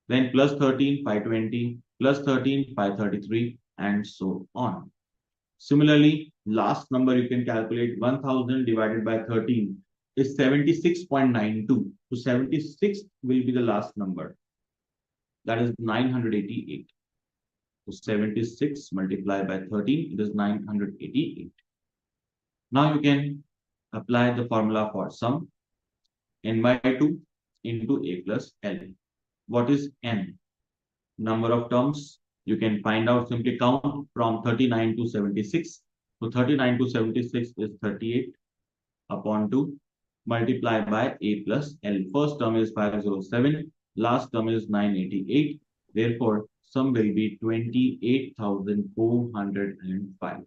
Then plus 13, 520, plus 13, 533, and so on. Similarly, last number you can calculate 1000 divided by 13 is 76.92. So 76 will be the last number. That is 988. So 76 multiplied by 13, it is 988. Now you can apply the formula for sum. N by 2 into A plus L. What is N? Number of terms. You can find out, simply count from 39 to 76. So 39 to 76 is 38 upon 2. multiply by a plus L. First term is 507, last term is 988. Therefore, sum will be 28,405.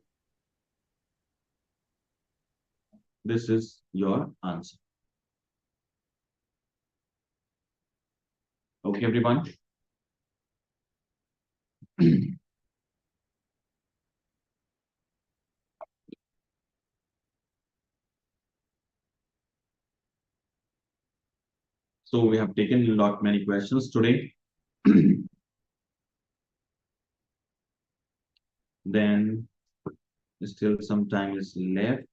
This is your answer. Okay, everyone. So we have taken a lot many questions today. Then still some time is left.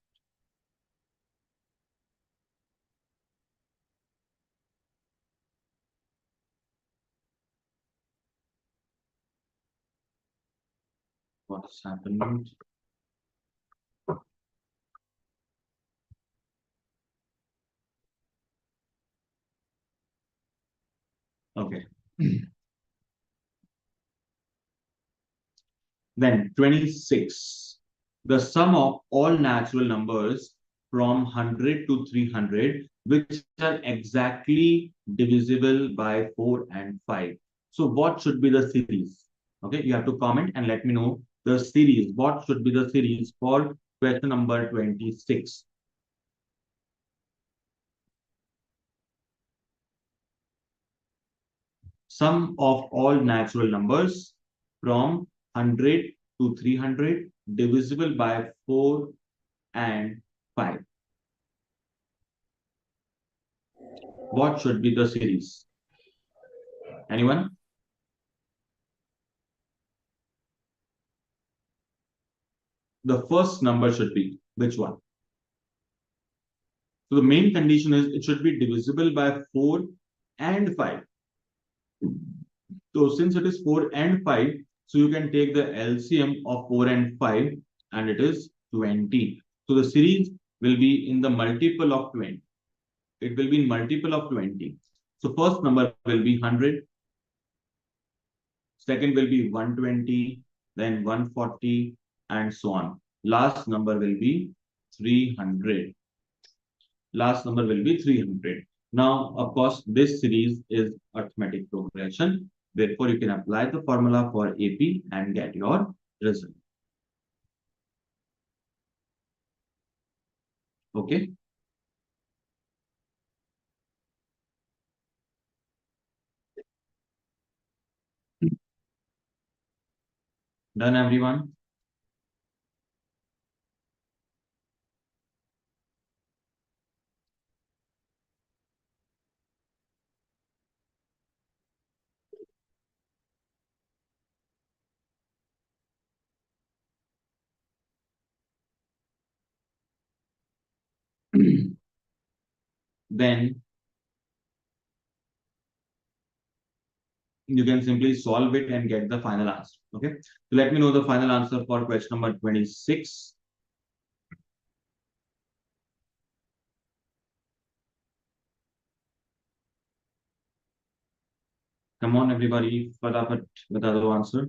What has happened? Okay. Then 26. The sum of all natural numbers from 100 to 300, which are exactly divisible by 4 and 5. So what should be the series? Okay, you have to comment and let me know the series. What should be the series for question number 26? Sum of all natural numbers from 100 to 300 divisible by 4 and 5. What should be the series? Anyone? The first number should be which one? So the main condition is it should be divisible by 4 and 5. So since it is 4 and 5, so you can take the LCM of 4 and 5 and it is 20. So the series will be in the multiple of 20. It will be in multiple of 20. So first number will be 100. Second will be 120, then 140 and so on. Last number will be 300. Last number will be 300. Now, of course, this series is arithmetic progression. Therefore, you can apply the formula for AP and get your result. Okay. Done, everyone? Then you can simply solve it and get the final answer. Okay. So let me know the final answer for question number 26. Come on, everybody. Fatafat bata do answer.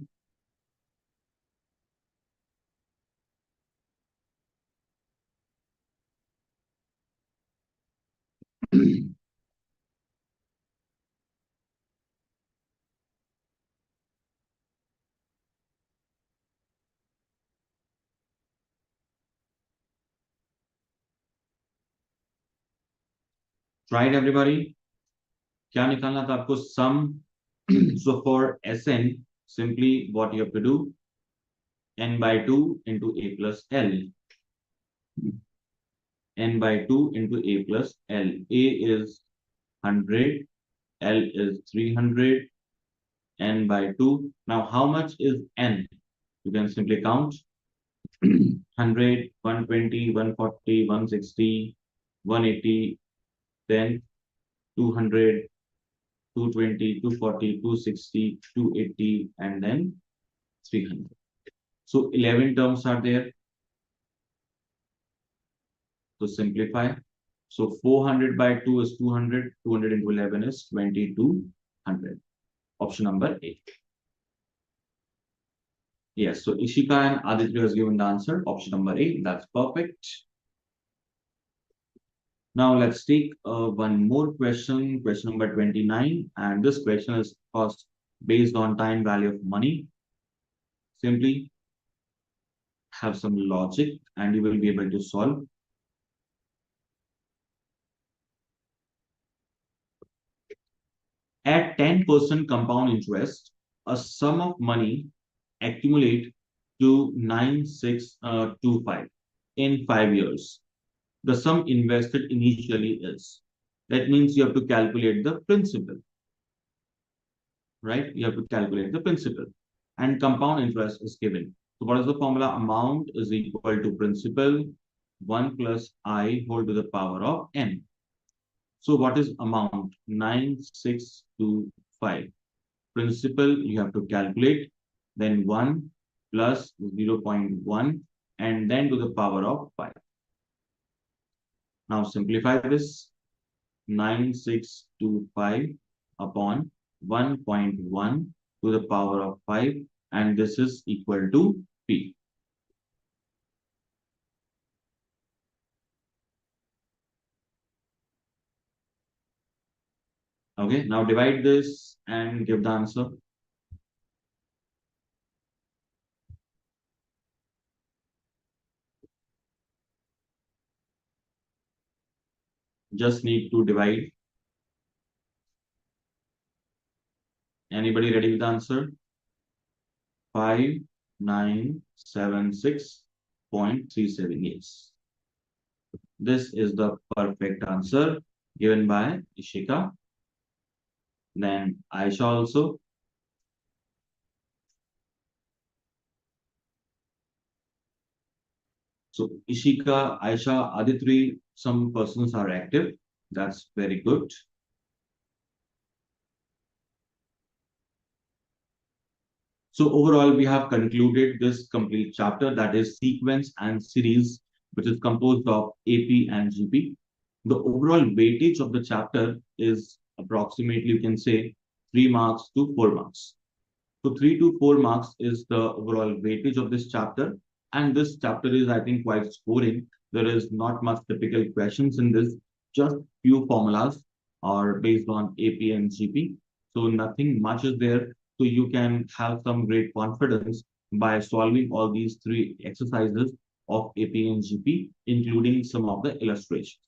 Right, everybody? क्या निकालना था आपको sum? So for Sn, simply what you have to do, n by 2 into a plus l. N by 2 into a plus l. A is 100, l is 300, n by 2. Now, how much is n? You can simply count 100, 120, 140, 160, 180, then 200, 220, 240, 260, 280, and then 300. So 11 terms are there. To simplify, so 400 by 2 is 200, 200 into 11 is 2200. Option number 8. Yes, so Ishika and Aditya has given the answer. Option number 8. That's perfect. Now let's take one more question, question number 29. And this question is cost based on time value of money. Simply have some logic and you will be able to solve. At 10% compound interest, a sum of money accumulate to 9625 in 5 years. The sum invested initially is. That means you have to calculate the principal, right? You have to calculate the principal. And compound interest is given. So what is the formula? Amount is equal to principal 1 plus I whole to the power of n. So what is amount? 9625. Principal you have to calculate, then 1 plus 0.1 and then to the power of 5. Now simplify this. 9625 upon 1.1 to the power of 5 and this is equal to P. Okay, now divide this and give the answer. Just need to divide. Anybody ready with the answer? 5976.378. This is the perfect answer given by Ishika. Then Aisha also. So Ishika, Aisha, Aditri, some persons are active. That's very good. So overall, we have concluded this complete chapter, that is sequence and series, which is composed of AP and GP. The overall weightage of the chapter is approximately, you can say, 3 marks to 4 marks. So 3 to 4 marks is the overall weightage of this chapter. And this chapter is, I think, quite scoring. There is not much typical questions in this, just few formulas are based on AP and GP. So nothing much is there. So you can have some great confidence by solving all these 3 exercises of AP and GP, including some of the illustrations.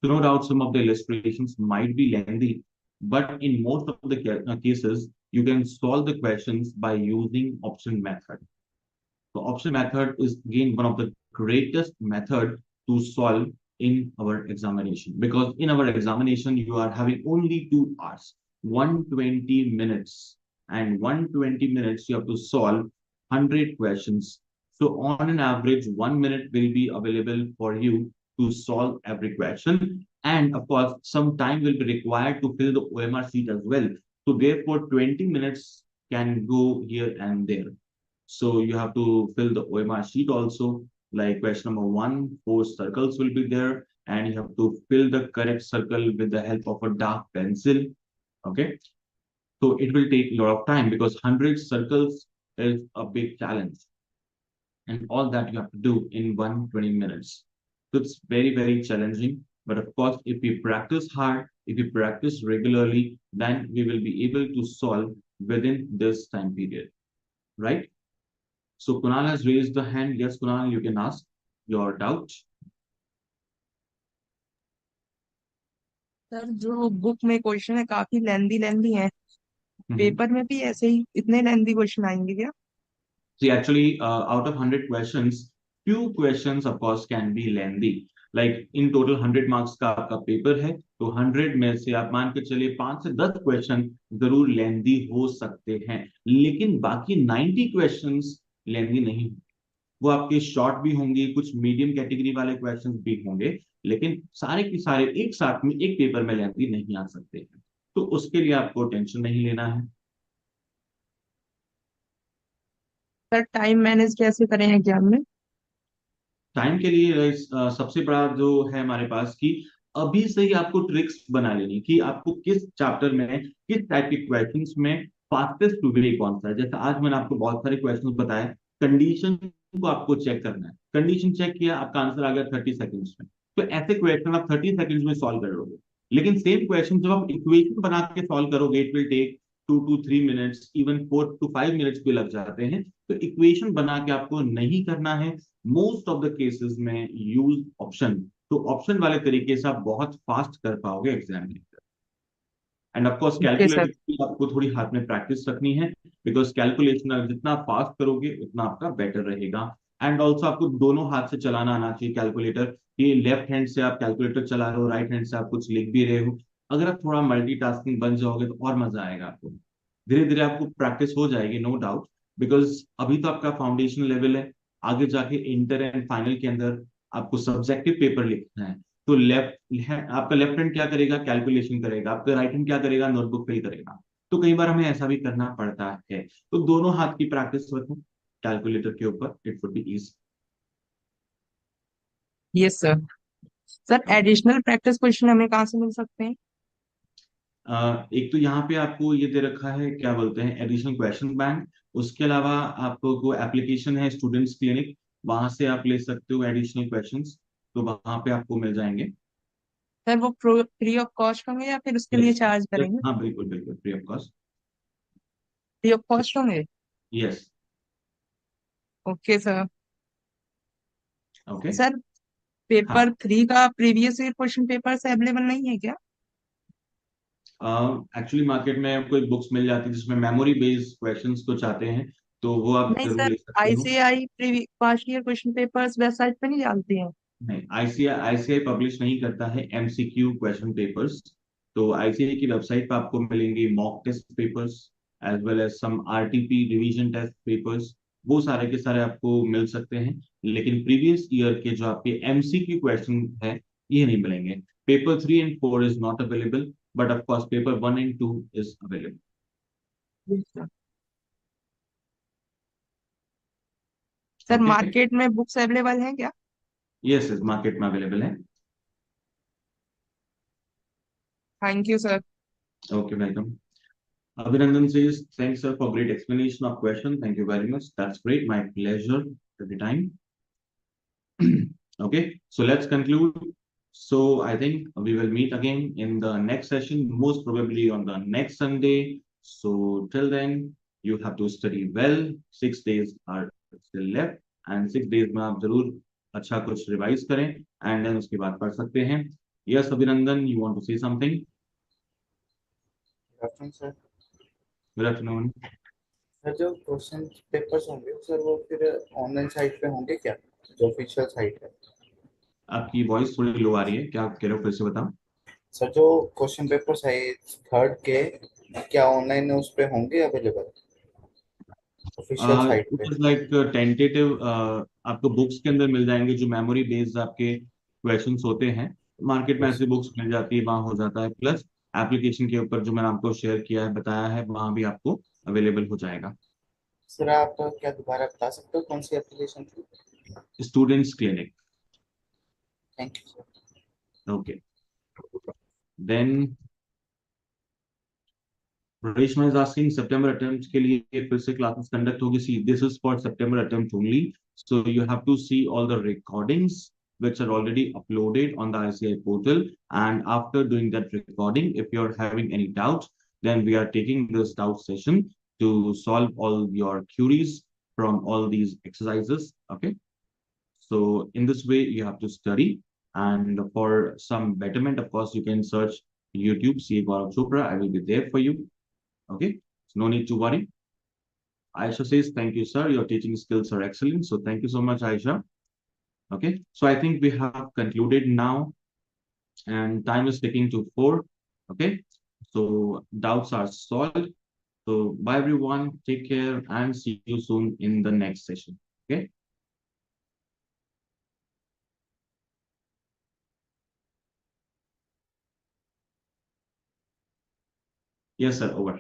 So no doubt some of the illustrations might be lengthy, but in most of the cases, you can solve the questions by using option method. The option method is again one of the greatest method to solve in our examination, because in our examination you are having only 2 hours, 120 minutes, and 120 minutes you have to solve 100 questions. So on an average, 1 minute will be available for you to solve every question. And of course, some time will be required to fill the OMR sheet as well. So therefore, 20 minutes can go here and there. So you have to fill the OMR sheet also. Like question number 1, 4 circles will be there, and you have to fill the correct circle with the help of a dark pencil. Okay. So it will take a lot of time because 100 circles is a big challenge. And all that you have to do in 120 minutes. So it's very, very challenging. But of course, if we practice hard, if we practice regularly, then we will be able to solve within this time period. Right? So Kunal has raised the hand. Yes, Kunal, you can ask your doubt. Sir जो book में question है काफी लेंदी लेंदी है, Mhm. Paper में भी ऐसे ही इतने lengthy question आएंगे क्या? See, actually, out of 100 questions, few questions, of course, can be lengthy. Like in total 100 marks का आपका पेपर है, तो 100 में से आप मान के चलिए 5 से 10 क्वेश्चन जरूर लेंदी हो सकते हैं, लेकिन बाकी 90 क्वेश्चंस लेंदी नहीं। वो आपके शॉर्ट भी होंगे, कुछ मीडियम कैटेगरी वाले क्वेश्चंस भी होंगे, लेकिन सारे के सारे एक साथ में एक पेपर में लेंदी नहीं आ सकते हैं। तो उसके लिए आपको टेंशन नहीं लेना है। सर टाइम मैनेज कैसे करें एग्जाम में? टाइम के लिए सबसे बड़ा जो है हमारे पास कि अभी से ही आपको ट्रिक्स बना लेनी कि आपको किस चैप्टर में किस टाइप के क्वेश्चंस में फास्टेस्ट वे कौन सा है। जैसे आज मैंने आपको बहुत सारे क्वेश्चंस बताए, कंडीशन को आपको चेक करना है, कंडीशन चेक किया, आपका आंसर आ गया 30 सेकंड्स में। तो ऐसे क्वेश्चन आप 30 सेकंड्स में सॉल्व कर लोगे। लेकिन सेम क्वेश्चन जब आप इक्वेशन बना के सॉल्व करोगे, it will take 2 to 3 minutes, even 4 to 5 minutes भी लग जाते हैं। तो इक्वेशन बना के आपको नहीं करना है। मोस्ट ऑफ द केसेस में यूज ऑप्शन। तो ऑप्शन वाले तरीके से आप बहुत फास्ट कर पाओगे एग्जाम में। End of course okay sir. Calculator की आपको थोड़ी हाथ में प्रैक्टिस रखनी है, बिकॉज कैलकुलेशन जितना फास्ट करोगे उतना आपका बेटर रहेगा। एंड ऑल्सो आपको दोनों हाथ से चलाना आना चाहिए कैलकुलेटर। ये लेफ्ट हैंड से आप कैलकुलेटर चला रहे हो, राइट हैंड से आप कुछ लिख भी रहे हो। अगर आप थोड़ा मल्टीटास्किंग बन जाओगे तो और मजा आएगा आपको। धीरे धीरे आपको प्रैक्टिस हो जाएगी, नो डाउट। बिकॉज अभी तो आपका फाउंडेशन लेवल है। आगे जाके इंटर एंड फाइनल के अंदर आपको सब्जेक्टिव पेपर लिखना है। तो आपका लेफ्ट हैंड क्या करेगा, कैलकुलेशन करेगा। आपका राइट हैंड क्या करेगा, नोटबुक फिल करेगा। तो कई बार हमें ऐसा भी करना पड़ता है। तो दोनों हाथ की प्रैक्टिस रखो कैलकुलेटर के ऊपर, it would be easy. Yes sir. Sir additional practice question हमें कहाँ से मिल सकते हैं? एक तो यहाँ पे आपको ये दे रखा है, क्या बोलते हैं, एडिशनल क्वेश्चन बैंक। उसके अलावा आपको एप्लीकेशन है स्टूडेंट्स क्लिनिक, वहां से आप ले सकते हो एडिशनल क्वेश्चंस। तो वहां पे आपको मिल जाएंगे। सर वो फ्री ऑफ कॉस्ट होंगे या फिर उसके यस। लिए चार्ज करेंगे? हाँ बिल्कुल बिल्कुल, free of cost. Free of cost होंगे। Yes. Okay sir. Okay. Sir paper हाँ, 3 का previous year question papers available नहीं है क्या? एक्चुअली मार्केट में आपको एक बुक्स मिल जाती है जिसमें मेमोरी बेस्ड क्वेश्चंस को चाहते हैं, तो वो आप नहीं जरूर सर, ले सकते हो। ICAI past year question papers website पे नहीं डालती हैं? नहीं, आईसीआई पब्लिश नहीं करता है एमसीक्यू क्वेश्चन पेपर्स। तो आईसीआई की वेबसाइट पर आपको मिलेंगे mock test papers, as well as some RTP revision test papers. वो सारे के सारे आपको मिल सकते हैं। लेकिन प्रीवियस ईयर के जो आपके एमसीक्यू क्वेश्चन है, ये नहीं मिलेंगे। Paper 3 and 4 is not available, but of course paper 1 and 2 is available. Yes, sir। Sir okay. Market में बुक्स अवेलेबल हैं क्या? यस, मार्केट में अवेलेबल है। Thank you sir. Okay, welcome. Abhinandan says, thanks, sir, for great explanation of question. Thank you very much. That's great. My pleasure every time. Okay, so let's conclude. So I think we will meet again in the next session, most probably on the next Sunday. So till then, you have to study well. 6 days are still left, and 6 days में आप जरूर अच्छा कुछ revise करें, and then उसके बाद पढ़ सकते हैं। Yes, Abhinandan, you want to say something? Reference sir. Good afternoon. Sir जो क्वेश्चन पेपर्स होंगे सर वो फिर ऑनलाइन साइट पे होंगे क्या, जो ऑफिशियल साइट है? आपकी वॉइस थोड़ी लो आ रही है, क्या आप कह रहे हो, फिर से बताओ। सर जो क्वेश्चन पेपर्स है थर्ड के, क्या ऑनलाइन उस पे होंगे अवेलेबल ऑफिशियल साइट इट पे? Is like tentative. आपको बुक्स के अंदर मिल जाएंगे जो मेमोरी बेस्ड आपके क्वेश्चंस होते हैं। मार्केट में यस ऐसी बुक्स मिल जाती है, वहां हो जाता है। प्लस एप्लीकेशन के ऊपर जो मैंने आपको शेयर किया है, बताया है, वहां भी आपको अवेलेबल हो जाएगा। सर, आप क्या दोबारा बता सकते हो कौन सी एप्लीकेशन थी? Students clinic. Thank you sir. Okay, then Reshma is asking September attempts के लिए फिर से classes conduct होगी। See, this is for September attempt only. So you have to see all the recordings which are already uploaded on the ICAI portal. And after doing that recording, if you're having any doubts, then we are taking this doubt session to solve all your queries from all these exercises. Okay. So in this way, you have to study. And for some betterment, of course, you can search YouTube, CA Gaurav Chopra. I will be there for you. Okay, so no need to worry. Aisha says, thank you, sir. Your teaching skills are excellent. So thank you so much, Aisha. Okay, so I think we have concluded now, and time is ticking to 4. Okay, so doubts are solved. So bye, everyone. Take care and see you soon in the next session. Okay. Yes, sir. Over.